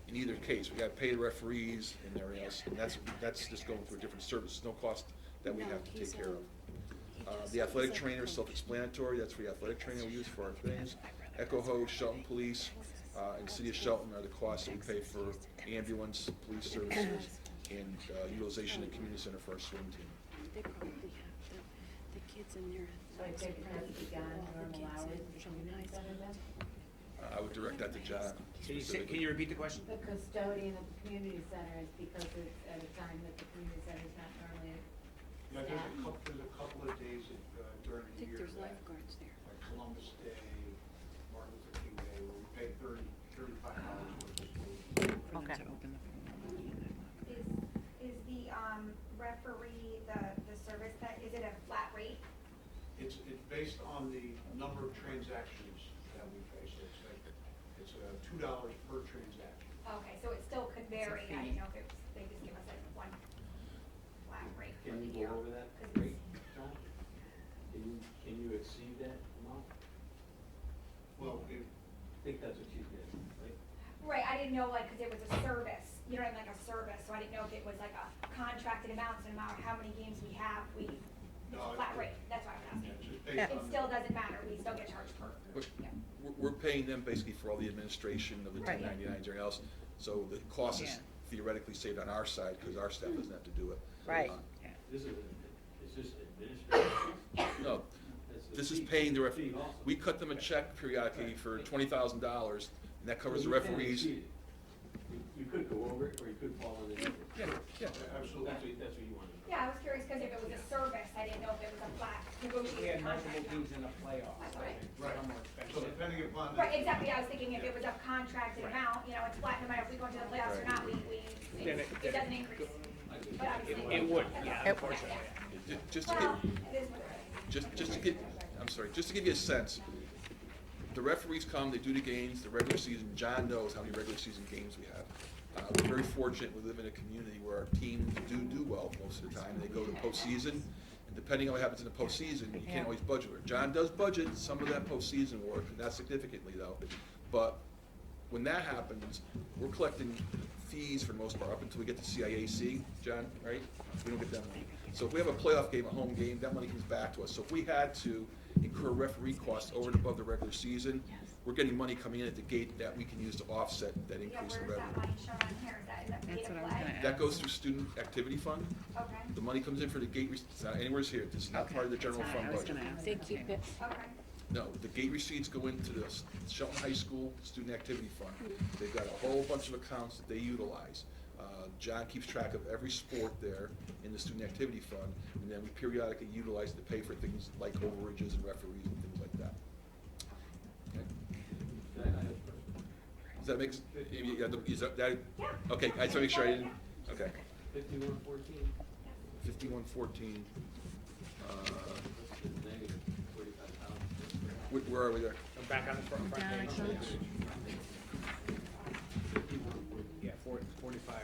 in either case. We got to pay the referees and everything else, and that's just going through a different service. No cost that we have to take care of. The athletic trainer is self-explanatory. That's for the athletic trainer we use for our things. Echo Ho, Shelton Police, and City of Shelton are the costs that we pay for ambulance, police services, and utilization of the community center for our swim team. They probably have the kids in there. So I take it has to be beyond normal hours of the community center then? I would direct that to John. Can you repeat the question? The custodian of the community center is because it's at a time that the community center is not normally. Yeah, there's a couple of days during the year. There's that, lifeguards there. like Columbus Day, Martin Luther King Day, where we pay $35 worth of food. Okay. Is the referee, the service that, is it a flat rate? It's based on the number of transactions that we pay, so it's $2 per transaction. Okay, so it still could vary, I didn't know if it was, they just give us a one flat rate for Can the you year. go over that 'Cause rate, John? Can you exceed that amount? Well, I think that's what you did, right? Right, I didn't know, like, cause it was a service, you know, like a service, so I didn't know if it was like a contracted amount, and amount, how many games we have, it's No, a flat rate, that's why I was yeah, asking. it's just It based on. still doesn't matter, we still get charged per. But Yeah. we're paying them basically for all the administration of the Right. 1099s and everything else, so the cost is Yeah. theoretically saved on our side because our staff doesn't have to do it. Right. This is just administration. No, That's the this is fee- paying the fee referee. also. We cut them a check periodically for $20,000, and that covers the You can referees. exceed it. You could go over it, or you could fall in the number. Yeah, yeah. Absolutely. That's what you wanted to know. Yeah, I was curious, cause if it was a service, I didn't know if it was a flat We negotiated had multiple contract. teams in the playoffs. Right. Right. Some more So expensive. depending upon. Right, exactly, I was thinking if it was a contracted amount, you know, it's flat, no matter if we go into the playoffs or not, Then it doesn't increase. But obviously. It would, that's yeah, all. unfortunately. Just to Well, get, it is what it is. just to get, I'm sorry, just to give you a sense, the referees come, they do the games, the regular season, John knows how many regular season games we have. We're very fortunate, we live in a community where our teams do well most of the time. They go to postseason, and depending on what happens in the postseason, you can't always budget it. John does budget some of that postseason work, not significantly though. But when that happens, we're collecting fees for the most part up until we get to CIAC, John, right? We don't get that money. So if we have a playoff game, a home game, that money comes back to us. So if we had to incur referee costs over and above the regular season, we're getting money coming in at the gate that we can use to offset that Yeah, increase in where's that revenue. money shown on here, is that pay That's to what I was play? gonna That goes through student activity fund. Okay, The money comes in for the gate, it's not anywhere's here, this is not Okay. part of the general That's fund what I was budget. gonna ask. They keep it. okay. No, the gate receipts go into the Shelton High School Student Activity Fund. They've got a whole bunch of accounts that they utilize. John keeps track of every sport there in the Student Activity Fund, and then we periodically utilize it to pay for things like overages and referees and things like that. Okay? I have a question. Does that make, is that, Yeah. okay, I just want to make sure I didn't, okay. 5114, 5114, what's the negative 45,000? where are we there? I'm back on the front page. Yeah, 45.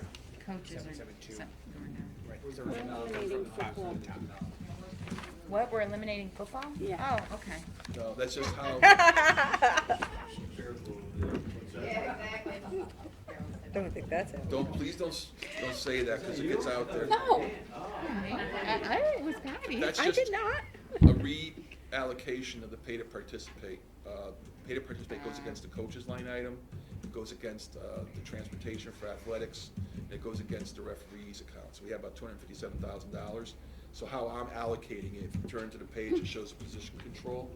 Coaches are. 772. going down. Right. So We're right now, eliminating from the top to the football. top. What, we're eliminating football? Yeah. Oh, okay. No, that's just how, Careful of the- Yeah, exactly. Don't think that's it. please don't say that, because it gets out there. No, I was Patty. That's I just did not. a reallocation of the pay to participate. Pay to participate goes against the coaches line item, it goes against the transportation for athletics, and it goes against the referees account. So we have about $257,000. So how I'm allocating it, if you turn to the page, it shows the position control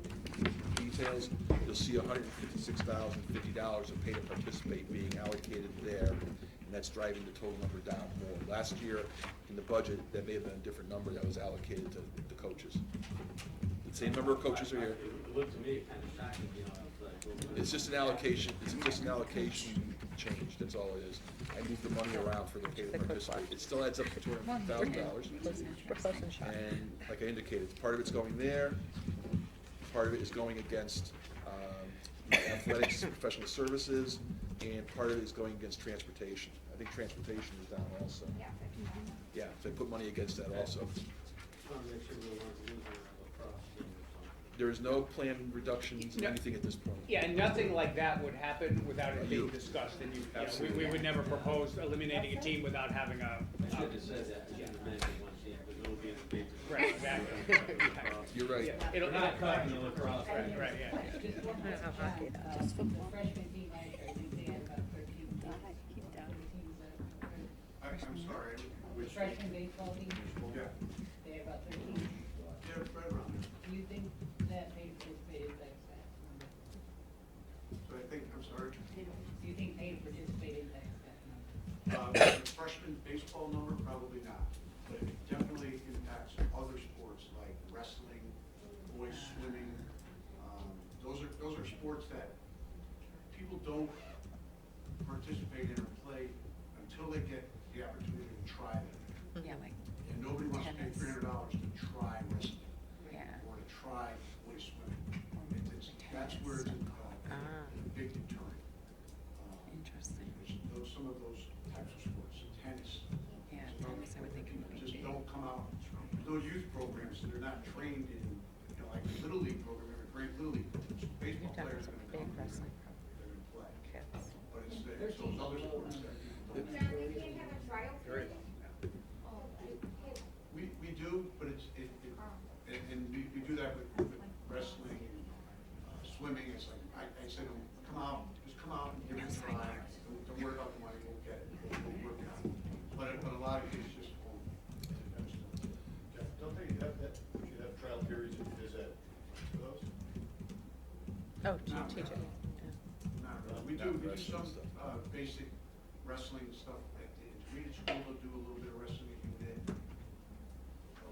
details. You'll see $156,050 of pay to participate being allocated there, and that's driving the total number down more. Last year, in the budget, that may have been a different number that was allocated to the coaches. Same number of coaches are here. It looked to me kind of shocking, you know, it's like. well, It's just an allocation, change, that's all it is. I moved the money around for the pay to participate. It still adds up to $250,000. We're close and shy. And like I indicated, part of it's going there, part of it is going against athletics, professional services, and part of it is going against transportation. I think transportation is down also. Yeah, so I put money against that also. Just want to make sure we weren't losing our lacrosse team or something. There is no planned reductions in No. anything at this point. Yeah, and nothing like that would happen without it being You. discussed, and you know, Absolutely. we would never propose eliminating a team without having a. I should have said that, I should have mentioned one team, because it'll be in the paper. Right, exactly. You're right. Yeah, it'll We're not cutting the lacrosse. Right, yeah. Just one I don't know hockey, though, question. just football. The freshman team last year, I think they had about 13 teams. Keep down. Teams that- I'm sorry, The which, freshman baseball team, yeah, they had about 13. yeah, right around there. Do you think that paid participated affects that number? So I think, I'm sorry, Do you think paid participated affects that number? the freshman baseball number, probably not, but it definitely impacts other sports like wrestling, boys swimming. Those are sports that people don't participate in or play until they get the opportunity to try them. Yeah, like, And nobody wants to pay Tennis. $300 to try wrestling yeah. or to try boys swimming. That's where it's a big deterrent. Interesting. Some of those types of sports, tennis. Yeah, some other tennis, I would think it would be Just big. don't come out. Those youth programs, they're not trained in, you know, like the Little League program, they're a great Little League. Baseball You've done players some are gonna big come, wrestling they're gonna play. kids. But it's those other sports that people don't. John, we can't have a trial Right. period? We do, but and we do that with wrestling, swimming, it's like, I say to them, just come out and give it a try. Don't worry about the money, we'll get it, we'll work it out. But a lot of kids just won't. Don't they have that, you have trial periods and visit for those? Oh, teach it. Not really. We do some, basic wrestling stuff at the intermediate school, they'll do a little bit of wrestling if you did.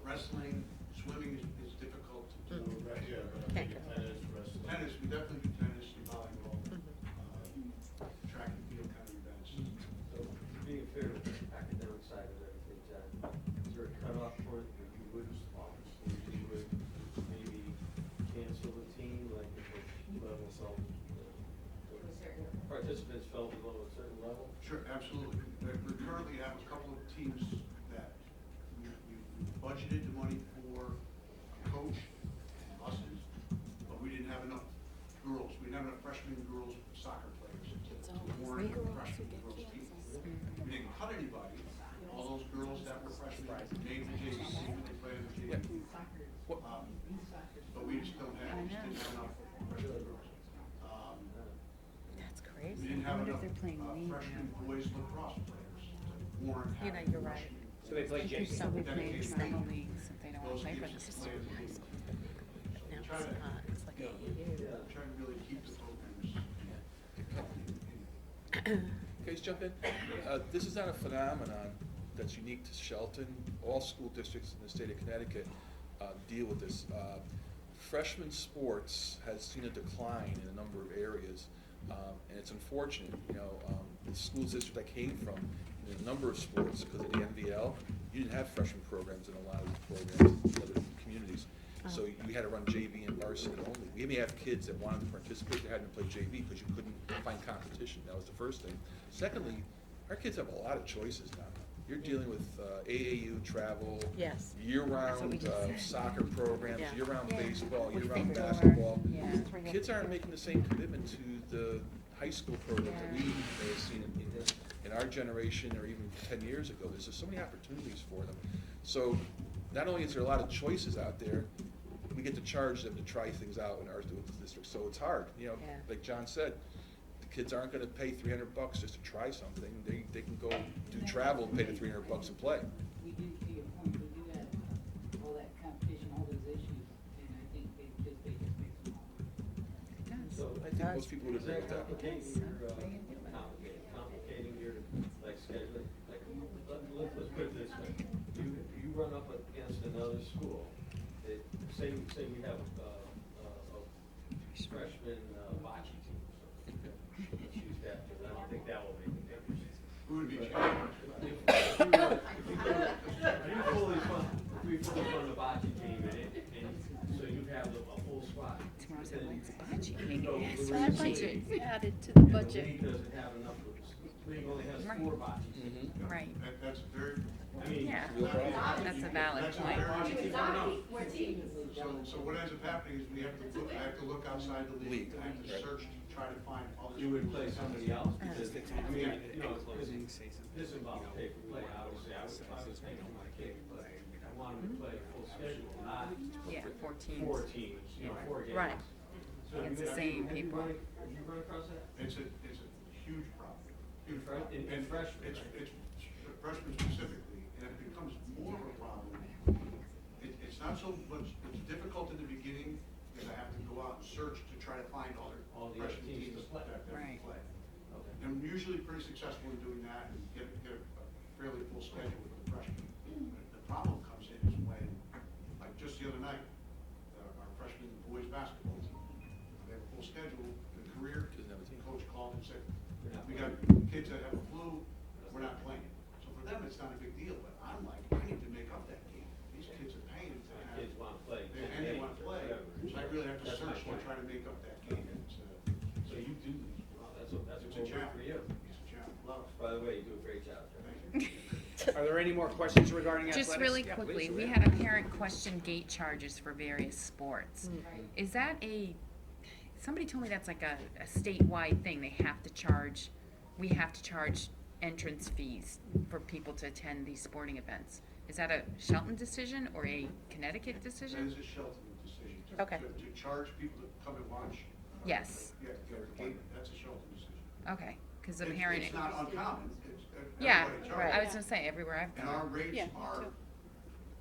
Wrestling, swimming is difficult to do. Right, yeah, but Can't I'm go. thinking tennis, wrestling. Tennis, we definitely do tennis and volleyball, track and field kind of events. So, being fair to the academic side of everything, John, is there a cutoff point where you would, obviously, you would maybe cancel the team, like if the level fell, participants fell below a certain level? Sure, absolutely. We currently have a couple of teams that we budgeted the money for a coach and buses, but we didn't have enough girls. We didn't have enough freshman girls soccer players to warrant a freshman girls team. We didn't cut anybody. All those girls that were freshmen made the JV, they played in the JV. But we just don't have, we just didn't have enough freshman girls. That's We crazy. didn't have enough they're playing league freshman boys lacrosse players to warrant You know, having you're right. freshmen. So they play JV. So we play Dedicated travel training. leagues if they don't want to play for the student high school. Now it's not, it's like AAU. Trying to really keep the programs. Okay, let's jump in. This is not a phenomenon that's unique to Shelton. All school districts in the state of Connecticut deal with this. Freshman sports has seen a decline in a number of areas, and it's unfortunate. You know, the school district I came from, in a number of sports, because of the NVL, you didn't have freshman programs in a lot of these programs in other communities. So we had to run JV and varsity only. We may have kids that wanted to participate that hadn't played JV because you couldn't find competition. That was the first thing. Secondly, our kids have a lot of choices now. You're dealing with AAU travel, Yes. year-round soccer programs, Yeah. year-round baseball, With year-round indoor, basketball. yeah. Kids aren't making the same commitment to the high school program that we may have seen in our generation or even 10 years ago. There's just so many opportunities for them. So not only is there a lot of choices out there, we get to charge them to try things out in our district. So it's hard. You know, Yeah. like John said, the kids aren't going to pay $300 just to try something. They can go do travel and pay the $300 and play. We do, to your point, we do have all that competition, all those issues, and I think they just makes them all. So, I think most people would is agree that with that. complicating your, like, scheduling? Like, let's put it this way. You run up against another school that say we have a freshman bocce team or something. Let's use that, because I don't think that will make a difference. Who would be But changing? if you fully fund the bocce team, and so you have a full squad. Tomorrow's then everyone's bocce. you Maybe know, ask the for league- budget. Added to the the budget. league doesn't have enough of the league only has Right. 4 bocce teams. Right. That's very, I mean, Yeah, Real problem. that's a valid That's a point. very- More teams. So what ends up happening is I have to look outside the league, I have to Right. search to try to find other. you would play schools. somebody else, because, I mean, you know, Closing, say something, this involves you know, pay for play, obviously, I was thinking my kid, but I want him to play full schedule, not Yeah, 4 teams. 4 teams, you know, 4 games. Right. So It's have the same have people. Have you run across that? It's a huge problem. Huge problem. In freshmen, It's, right? it's freshmen specifically, and it becomes more of a problem. It's not so much, it's difficult in the beginning, because I have to go out and search to try to find All other the other freshman teams teams to play. that Right. can play. Okay. And I'm usually pretty successful in doing that and get a fairly full schedule with the freshmen. The problem comes in is when, like just the other night, our freshman boys basketball team, they have a full schedule, the career coach called and said, we got kids that have a flu, we're not playing. So for them, it's not a big deal, but I'm like, I need to make up that game. These kids are paying to have. Kids wanna play. And they wanna play, so I really have to That's my search to point. try to make up that game. So you do, wow, that's a It's a good work challenge. for you. It's a challenge. Love it. By the way, you do a great job, Jeff. Thank you. Are there any more questions regarding athletics? Just really Yeah, quickly, please. we had a parent question gate charges for various sports. Is that somebody told me that's like a statewide thing, we have to charge entrance fees for people to attend these sporting events. Is that a Shelton decision or a Connecticut That decision? is a Shelton decision. To- Okay. To charge people to come and watch. Yes. Yeah, that's a Shelton decision. Okay, cause the It's- parent. It's not uncommon, it's, Yeah, everybody I charges. was gonna say, everywhere I've And our gone. rates Yeah, are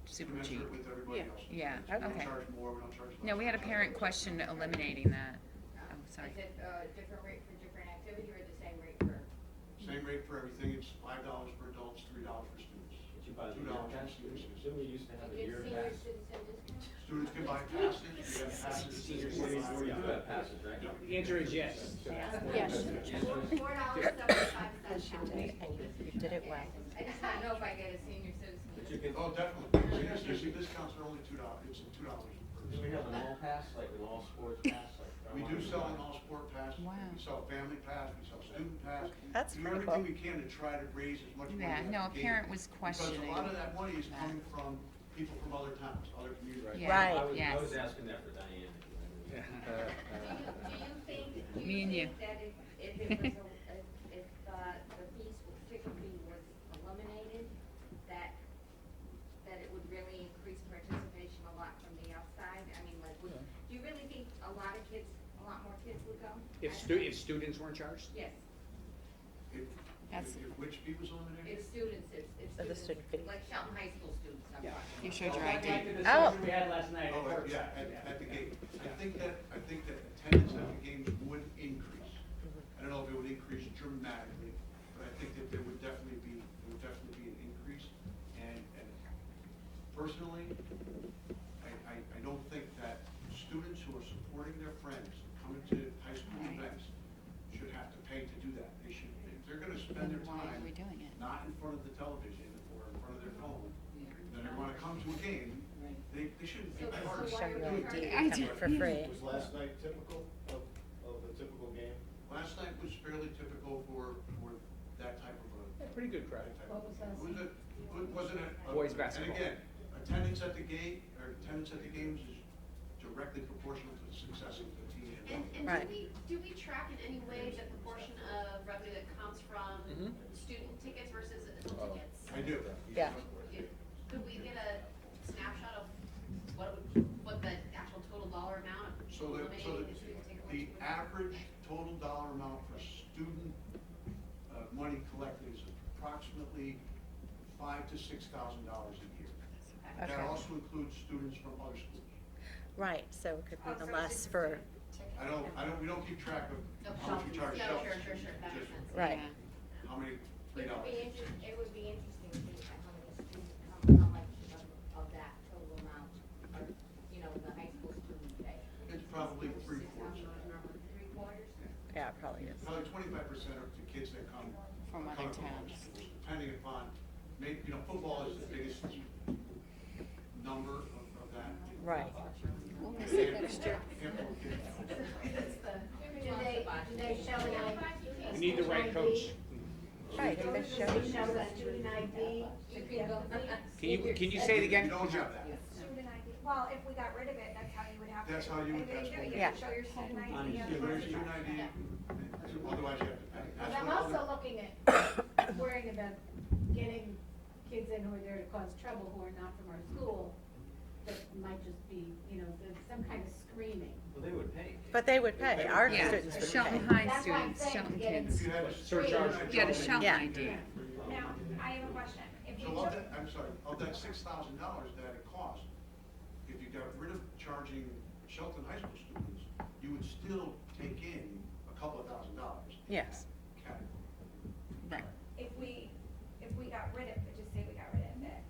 Super cheap. commensurate with everybody else. Yeah, We don't okay. charge more, we don't charge less. No, we had a parent question eliminating that. Oh, sorry. Is it a different rate for different activity or the same rate for? Same rate for everything, it's $5 for adults, $3 for students. Did you buy the $2 year for pass? students. Didn't we used to have a Did year senior pass? citizen discount? Students can buy passes, we have passes. Senior seniors can buy- citizens, we do have passes, right? The answer is yes. Yes. $4.75. You did, and you did it well. I just want to know if I get a senior citizen. But you can, Oh, definitely, senior citizen discounts are only $2, it's $2 per. do we have an all pass, like an all sports pass, like? We do sell an all-sport pass, Wow. we sell family pass, we sell student pass. That's We do pretty everything cool. we can to try to raise as much money. Yeah, as no, a we can. parent was Because questioning a lot of that money is that. coming from people from other towns, other communities. Yeah. Right. Yes. I was asking that for Diane. Do you think, Me and you. that if it was, if the fees, ticket fee was eliminated, that it would really increase participation a lot from the outside? I mean, like, do you really think a lot more kids would go? If students weren't charged? Yes, That's- If which fee was eliminated? it's students, it's Oh, the students, student fee. like Shelton High School students, I'm Yeah. talking. You showed your Like ID. the Oh. discussion we had last night. Oh, at work. yeah, at the gate. I think that attendance at the games would increase. I don't know if it would increase dramatically, but I think that there would definitely be an increase. And personally, I don't think that students who are supporting their friends, coming to high school Right. events, should have to pay to do that. They should, if they're gonna spend their Then why are time we doing it? not in front of the television or in front of their phone, Yeah. then they wanna come to a game, Right. they shouldn't be So- so charged. why Show are your we ID, charging? come for free. Was last night typical of a typical game? Last night was fairly typical for that type of a. Pretty good crowd. What was last night? Wasn't it? Boys basketball. And again, attendance at the gate, or attendance at the games is directly proportional to the success of the team. And Right. do we track in any way the proportion of revenue that comes from student tickets versus adult tickets? I do. Yeah. Could we get a snapshot of what the actual total dollar amount of So eliminating the student ticket? the was? average total dollar amount for student, money collected is approximately $5,000 to $6,000 a year. That Okay. also includes students from other schools. Right, so it could be Oh, the so less it's- for, We don't keep track of Of how much we charge No, shelters. sure, that makes Just sense. right. how many, It $3. would be interesting to see how many students, how much of that total amount are, you know, the probably three-quarters of that. Three-quarters? Yeah, it probably is. Probably 25% of the kids that come. From other come from towns. schools, depending upon, maybe, football is the biggest number of that. Right. Do they show an ID? We need the right coach. Right, they show. Show a student ID? Can you say it You again? don't have that. Student ID, well, if we got rid of it, that's how you would have to. That's how you would- If that's do, what you we- have to show your student ID. on Yeah, the there's front. student ID, otherwise you have to pay. But That's I'm what also other- looking at, worrying about getting kids in who are there to cause trouble, who are not from our school, that might just be, there's some kind of screening. Well, they would pay. But they would pay, our Yeah, students would Shelton pay. High That's what I'm students, saying, Shelton getting- kids. If you had a Surcharge. student Yeah, the ID, Shelton Yeah. ID. Now, I have a question. If we So took, I'm sorry, of that $6,000 that it cost, if you got rid of charging Shelton High School students, you would still take in a couple of $1,000s. Yes. Category. Right. if we got rid of it, just say we got rid of it,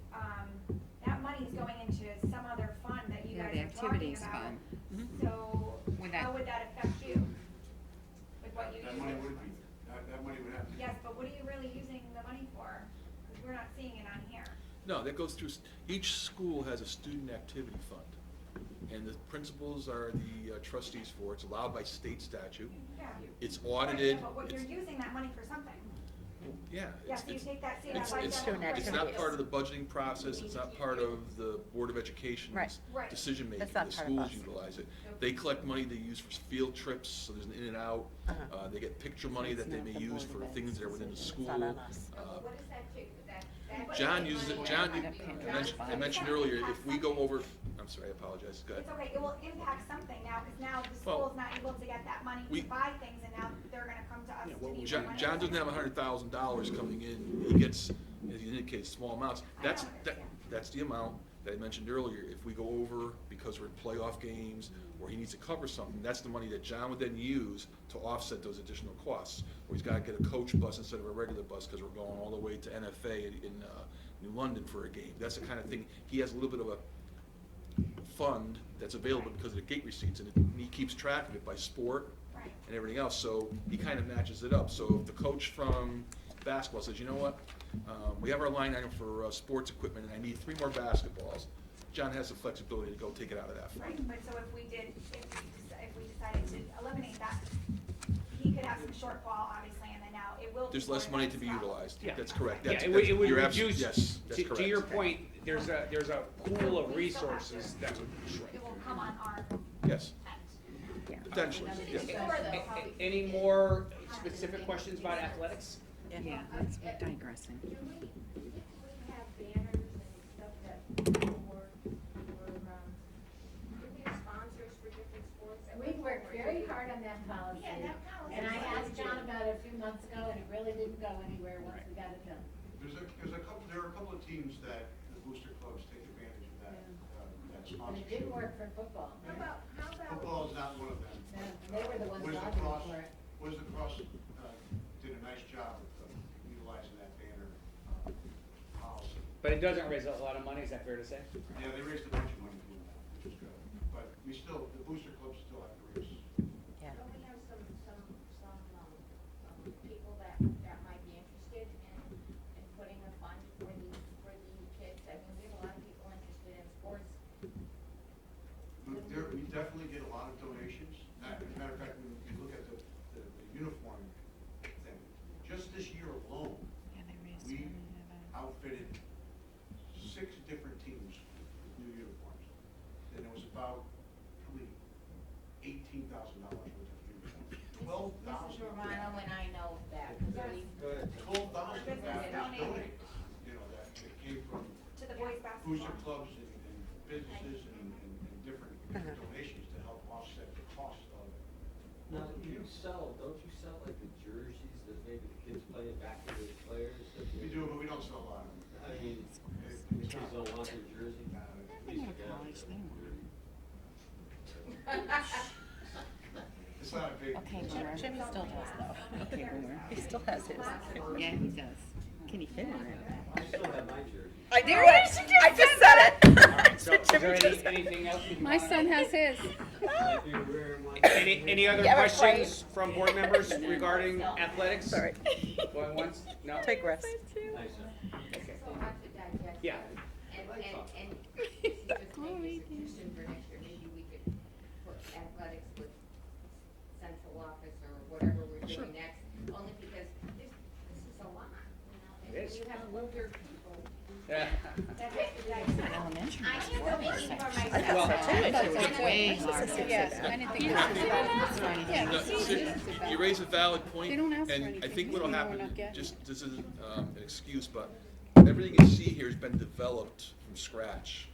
that money's going into some other fund that you Yeah, guys the are talking activities about. fund. Mhm. So, Would that- how would that affect you? With what you That use money it? would be, that money would have to. Yes, but what are you really using the money for? Because we're not seeing it on here. No, that goes through, each school has a student activity fund. And the principals are the trustees for it. It's allowed by state statute. Yeah. It's audited. Right, but what you're It's- using that money for something. Yeah. Yeah, it's- so you it's- take that, see that It's, line it's, down. it's not part of the budgeting process, it's not part of the Board of Education's Right. Right. decision-making. That's not The part of schools us. utilize it. They collect money they use for field trips, so there's an in and out. Uh-huh. They get picture money that they It's may not the use Board for of things that are within the Ed's school. decision. It's not on us. What is that too? That John uses it, John, Yeah. I mentioned earlier, if we go over, I'm sorry, I apologize, go ahead. It's okay, it will impact something now, because now the Well, school's not able to get that money we- to buy things, and now they're gonna come to us Yeah, to what need would- the money. John doesn't have $100,000 coming in, he gets, as you indicate, small amounts. That's the amount that I mentioned earlier. If we go over because we're in playoff games, or he needs to cover something, that's the money that John would then use to offset those additional costs. Or he's gotta get a coach bus instead of a regular bus, because we're going all the way to NFA in New London for a game. That's the kind of thing, he has a little bit of a fund that's available because of the gate receipts, and he keeps track of it by sport Right. and everything else, so he kind of matches it up. So if the coach from basketball says, you know what, we have our line item for sports equipment, and I need 3 more basketballs, John has the flexibility to go take it out of that fund. Right, but so if we decided to eliminate that, he could have some shortfall, obviously, and then now it will. be There's less for money next to be problem. utilized. Yeah. That's correct. Yeah, That's- it would that's- you're reduce, Yes, that's correct. to your point, there's a pool of resources that would shrink. It will come on our Yes, end. potentially, yes. Any more specific questions about athletics? Yeah, that's, we're digressing. Do we have banners and stuff that do we have sponsors for different sports? We've worked very hard on that policy. Yeah, that policy. And I asked John about it a few months ago, and it really didn't go anywhere once we got it done. There are a couple of teams that the booster clubs take advantage of that And sponsorship. it didn't work for football. How about Football is not one of them. No, they were the ones Wizard lobbying Cross- for it. Wizard Cross did a nice job of utilizing that banner policy. But it doesn't raise a lot of money, is that fair to say? Yeah, they raised a bunch of money doing that, which is good. But the booster clubs still have to raise. Yeah. don't we have some people that might be interested in putting a fund for the kids? I mean, we have a lot of people interested in sports. We definitely get a lot of donations. As a matter of fact, when you look at the uniform thing, just this year alone, Yeah, they raised we money to that. outfitted 6 different teams with new uniforms. And it was about probably $18,000 worth of uniforms. Mrs. Romano and I know that, because we, Go ahead. 12,000 of that was Donated. donated. You know, that it came from To the boys basketball. booster clubs and businesses and different donations to help offset the cost of it. Now, don't you sell like the jerseys that maybe the kids play it back to their players? We do, but we don't sell a lot of them. I mean, the kids don't want their jersey. They go to college, they want it. It's not a big. Okay, Boomer. Jimmy still does though. Okay, Boomer. He still has his. Yeah, he does. Can he fit in it? I still have my jersey. I knew it. I just said it. All right, So, is there anything else? you My wanna- son has his. If you're wearing one. Any other Yeah, right. questions from board members regarding athletics? Sorry. Going once? No? Take rest. Nice, Okay. So much to digest. Yeah. And just make a suggestion for next year, maybe we could put athletics with central office or whatever we're doing next, only because this is a lot, you know, It and is. when you have older people. Yeah. That have to digest. Elementary. I am looking for myself. Well, It's way harder. Yes, I didn't think it was. No, see, you raise a valid point, They don't ask for and I anything. think We what'll know we're happen, not getting just, this isn't an excuse, but everything you see here has been developed from scratch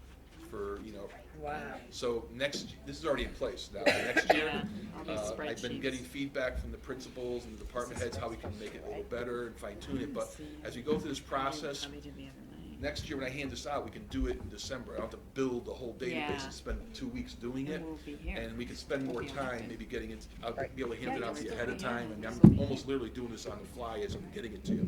for, you know. Wow. So this is already in place now. Next year, Yeah, all these I've been spreadsheets. getting feedback from the principals and the department heads, how we can make it a little better and fine tune it, but as we go through this process, How they did the other night. next year when I hand this out, we can do it in December. I don't have to build the whole database Yeah. and spend 2 weeks doing it. And we'll be here. And we can spend more We'll be time okay. maybe getting it, I'll be able to hand Yeah, it out to you ahead of yeah. time. And We'll I'm be almost here. literally doing this on the fly as I'm getting it to you.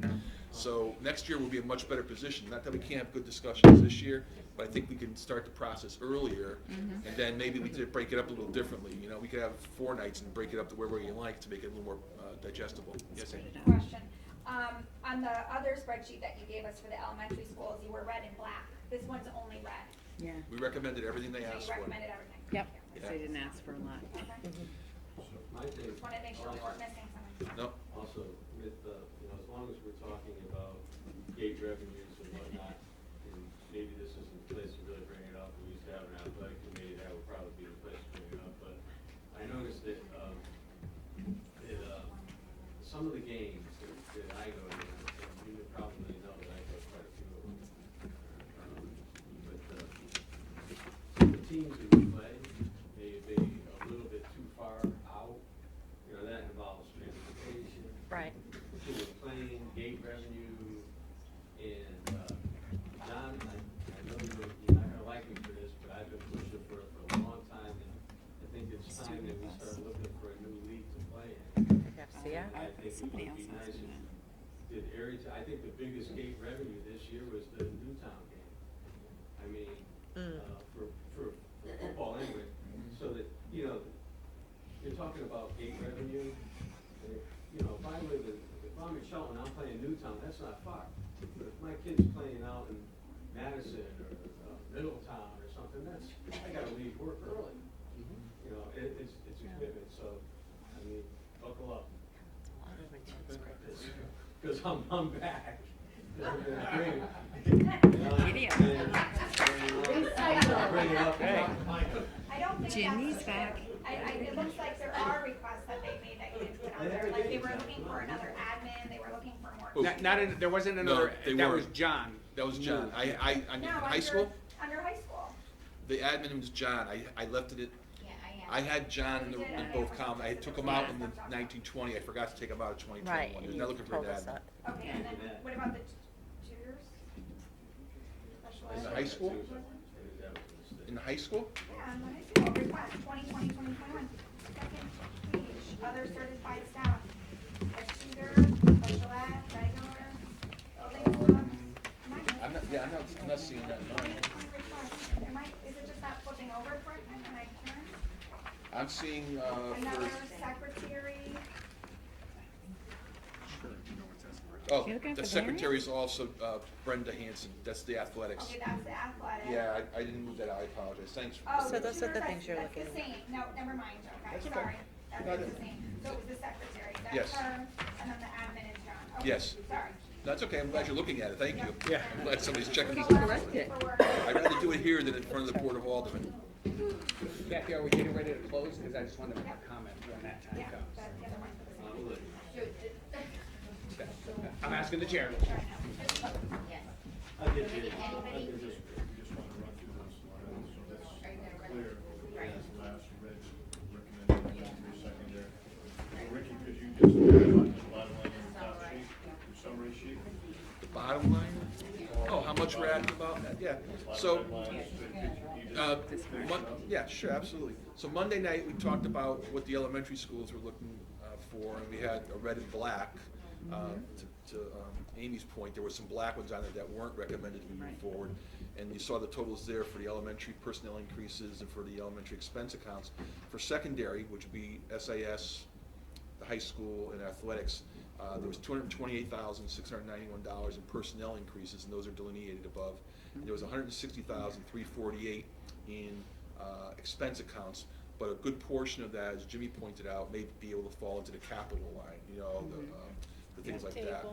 So next year we'll be in a much better position. Not that we can't have good discussions this year, but I think we can start the process earlier. And then maybe we could break it up a little differently. You know, we could have 4 nights and break it up to wherever you like to make it a little more digestible. Yes, Ann? Question. On the other spreadsheet that you gave us for the elementary schools, you were red and black. This one's only red. Yeah. We recommended everything they So asked you for. recommended everything. Yep. Yeah. They didn't ask for a lot. Okay. My thing. Just wanted to make sure we weren't missing something. No, Also, with, you know, as long as we're talking about gate revenues and whatnot, and maybe this isn't the place to really bring it up, we used to have an athletic committee, that would probably be the place to bring it up, but I noticed that, some of the games that I go to, and you would probably know that I go to quite a few of them, but, the teams that we play, may be a little bit too far out, you know, that involves transportation. Right. Who are playing, gate revenue, and, John, I know you're not gonna like me for this, but I've been pushing for it for a long time, and I think it's time that we start looking for a new league to play in. Yeah. And I think it Somebody would be else nice asked if, that. did area, I think the biggest gate revenue this year was the Newtown game. I mean, for football anyway, so that, you know, you're talking about gate revenue, and if, you know, if I'm in Shelton, I'm playing Newtown, that's not far. But if my kid's playing out in Madison or Middletown or something, I gotta leave work early. You know, it's a commitment, so, I mean, buckle up. Cause I'm back. Giddy up. I don't think Jimmy's that's. back. It looks like there are requests that they made that you didn't put on there, like they were looking for another admin, they were looking for more. There wasn't another, they that was weren't. John. that was John. I in No, high under- school, Under high school. the admin was John. I left it at, Yeah, I had John in both columns. I took him out in the 1920. I forgot to take him out of 2021. Right. They're You not looking for told an us admin. that. Okay, and then what about the tutors? Special In the ed? high school? In the high school? Yeah, on the high school, request 2020, 2021. Second page, other certified staff. A tutor, special ed, regular, building club. I'm not seeing that. Is it just not flipping over for it when I turn? I'm seeing, Another for, secretary, oh, You looking the for secretary is also Brenda Hanson. That's the athletics. okay, that's the athletic. Yeah, I didn't move that out. I apologize. Thanks. Oh, So those are the tutor, things you're that's looking the at. same, no, never mind, okay, That's okay. sorry, No, that's no. the same, so it was the secretary, Yes. that's her, and then the admin is John, okay, Yes. sorry. That's okay. I'm glad you're looking at it. Thank you. Yeah. I'm glad somebody's checking these We're out. allowed to for work. I'd rather do it here than in front of the Board of Aldermen. Kathy, are we getting ready to close? Because I just wanted to make a comment when that time Yeah, comes. but the other one's for the same. I'm asking the chair. I'll get you. Anybody? We just want to run through those lines, so that's Are you gonna run clear. Right. As last read, recommended elementary, secondary. So Ricky, could you just run the bottom line on the top sheet, your summary sheet? The bottom line? Oh, how much we're adding about that? Yeah. So, Bottom line is that you just finish up? yeah, sure, absolutely. So Monday night, we talked about what the elementary schools were looking for, and we had a red and black. To Amy's point, there were some black ones on there that weren't recommended to be moved forward. and you saw the totals there for the elementary personnel increases and for the elementary expense accounts. For secondary, which would be SIS, the high school, and athletics, there was $228,691 in personnel increases, and those are delineated above. And there was $160,348 in expense accounts, but a good portion of that, as Jimmy pointed out, may be able to fall into the capital line, you know, the things like that.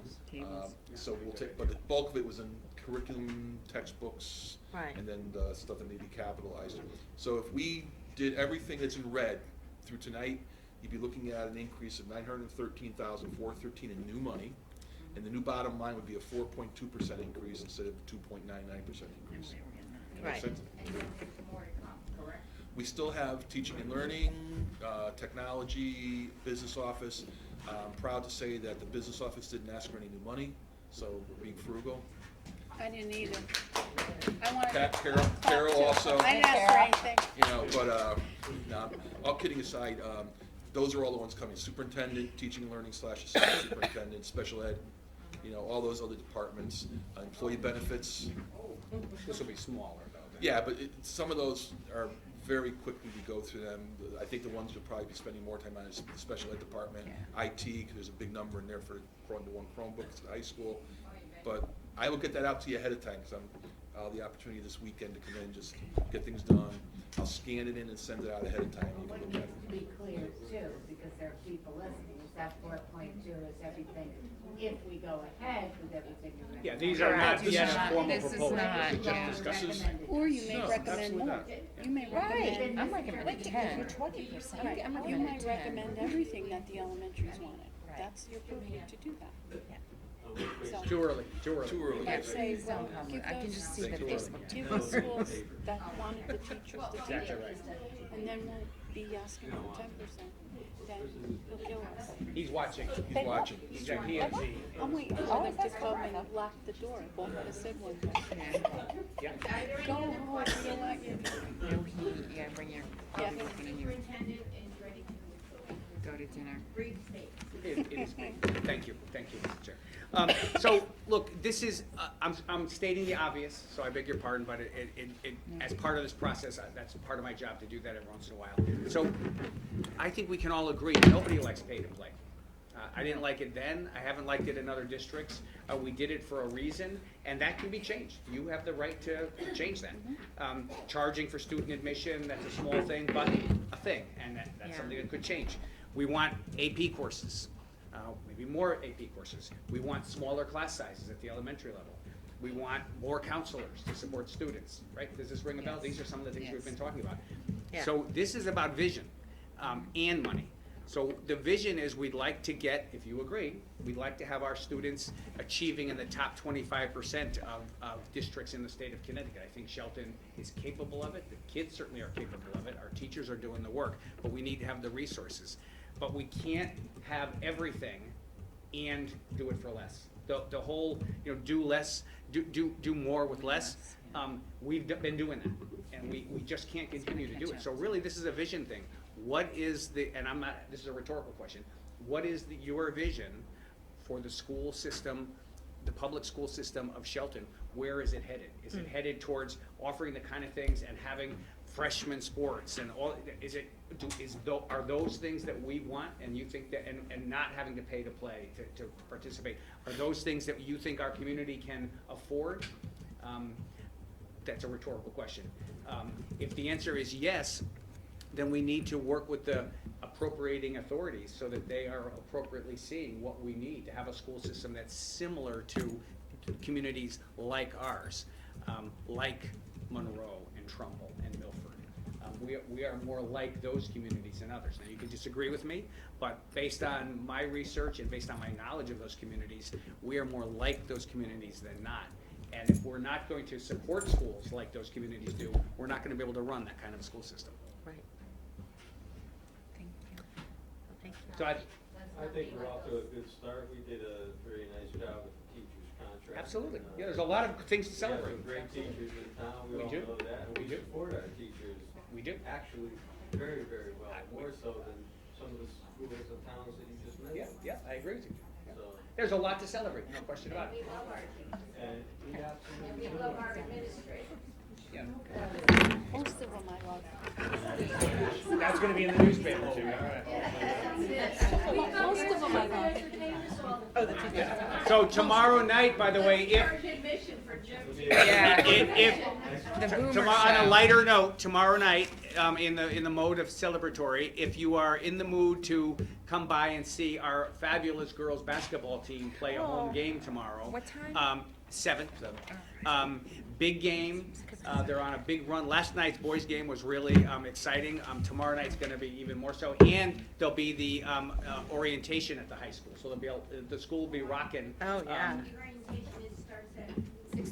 So we'll take, but the bulk of it was in curriculum, textbooks, Right. and then the stuff that may be capitalized. So if we did everything that's in red through tonight, you'd be looking at an increase of $913,413 in new money, and the new bottom line would be a 4.2% increase instead of 2.99% increase. Make Right. sense? And then more to come, correct? We still have teaching and learning, technology, business office. I'm proud to say that the business office didn't ask for any new money, so we're being frugal. I didn't either. I wanted to Carol also. I didn't ask for anything. You know, but, no, all kidding aside, those are all the ones coming, superintendent, teaching and learning / assistant superintendent, special ed, you know, all those other departments, employee benefits. This will be smaller though. Yeah, but some of those are very quickly, we go through them. I think the ones you'll probably be spending more time on is the special ed department, IT, because there's a big number in there for one Chromebooks at high school. But I will get that out to you ahead of time, because I'll have the opportunity this weekend to come in and just get things done. I'll scan it in and send it out ahead of time. You What can needs look at to be clear too, because there are people listening, is that 4.2 is everything, if we go ahead with everything you're recommending. Yeah, these are not This is yet not- a formal this is proposal. not, This is just yeah. discussion. Or you may No, recommend absolutely more. not. You may recommend. I'm recommending 10. 20%. Right, I'm you recommending might 10. recommend everything that the elementaries wanted. Right. That's your purview to do that. So, Too early, too early. Too early. you might say, Please well, don't come. give I can those, just see Thank the you. Facebook. give the schools that wanted the teachers to teach Exactly it. right. And then we'll be asking for 10%. Then he'll kill us. He's watching. He's watching. He's got he and Z. I'm waiting for them to come and lock the door, both the siblings. Yeah. Go home, we don't want you. No heat, you gotta bring your Yeah. coffee with you and your Superintendent is ready to go to dinner. brief statement. It is great. Thank you, Mr. Chair. So, look, this is, I'm stating the obvious, so I beg your pardon, but as part of this process, that's part of my job to do that every once in a while. So, I think we can all agree, nobody likes pay to play. I didn't like it then, I haven't liked it in other districts. We did it for a reason, and that can be changed. You have the right to change that. Charging for student admission, that's a small thing, but a thing, and that's Yeah. something that could change. We want AP courses, maybe more AP courses. We want smaller class sizes at the elementary level. We want more counselors to support students, right? Does this ring a bell? Yes. These are some of the things we've Yes. been talking about. Yeah. So this is about vision and money. So the vision is we'd like to get, if you agree, we'd like to have our students achieving in the top 25% of districts in the state of Connecticut. I think Shelton is capable of it. The kids certainly are capable of it. Our teachers are doing the work, but we need to have the resources. But we can't have everything and do it for less. The whole, do less, do more with less. We've been doing that, and we just can't continue to do it. So really, this is a vision thing. What is this is a rhetorical question, what is your vision for the school system, the public school system of Shelton? Where is it headed? Is it headed towards offering the kind of things and having freshman sports and all, are those things that we want and you think that, and not having to pay to play, to participate, are those things that you think our community can afford? That's a rhetorical question. If the answer is yes, then we need to work with the appropriating authorities so that they are appropriately seeing what we need to have a school system that's similar to communities like ours, like Monroe and Trumbull and Milford. We are more like those communities than others. Now, you can disagree with me, but based on my research and based on my knowledge of those communities, we are more like those communities than not. And if we're not going to support schools like those communities do, we're not going to be able to run that kind of a school system. Right. Thank you. Thank you. So I think we're off to a good start. We did a very nice job with the teachers' contract. absolutely. And, Yeah, there's a lot of things to we have celebrate. some great teachers in town. We We all do. know that. And We we do. support our teachers We do. actually very, very well, more so than some of the schools and towns that you just Yeah, mentioned. yeah, I agree with you. Yeah. So, There's a lot to celebrate, no question about it. We love our teachers. And we have some. And we love our administrators. Most of them I love. That's gonna be in the newspaper too, all right. Most of them I love. Oh, the teachers. So tomorrow night, by the way, if, Charge admission for Jim. Yeah. if, The boomer tomorrow, on a show. lighter note, tomorrow night, in the mode of celebratory, if you are in the mood to come by and see our fabulous girls basketball team play a home game tomorrow. What time? 7. Big game. They're on a big run. Last night's boys game was really exciting. Tomorrow night's going to be even more so. And there'll be the orientation at the high school. So the school will be rocking. Oh, yeah. The orientation starts at 6:30.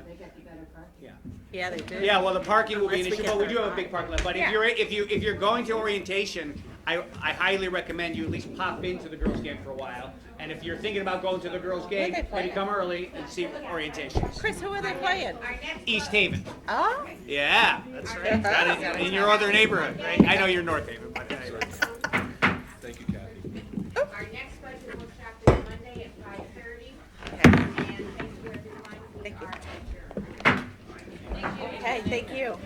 They got the better parking. Yeah. Yeah, they do. Yeah, well, the parking will be an Unless we issue, get but we do there. have a big parking lot. But Yeah. if you're going to orientation, I highly recommend you at least pop into the girls' game for a while. And if you're thinking about going to the girls' game, they maybe playing? come early and see orientation. Chris, who are they playing? Our next. East Haven. Oh, Yeah, that's right. Got it. In your other neighborhood, right? I know you're North Haven, but anyway. Thank you, Kathy. Our next budget workshop is Monday at 5:30. okay. And thank you everyone. We Thank you. are adjourned. Okay, thank you.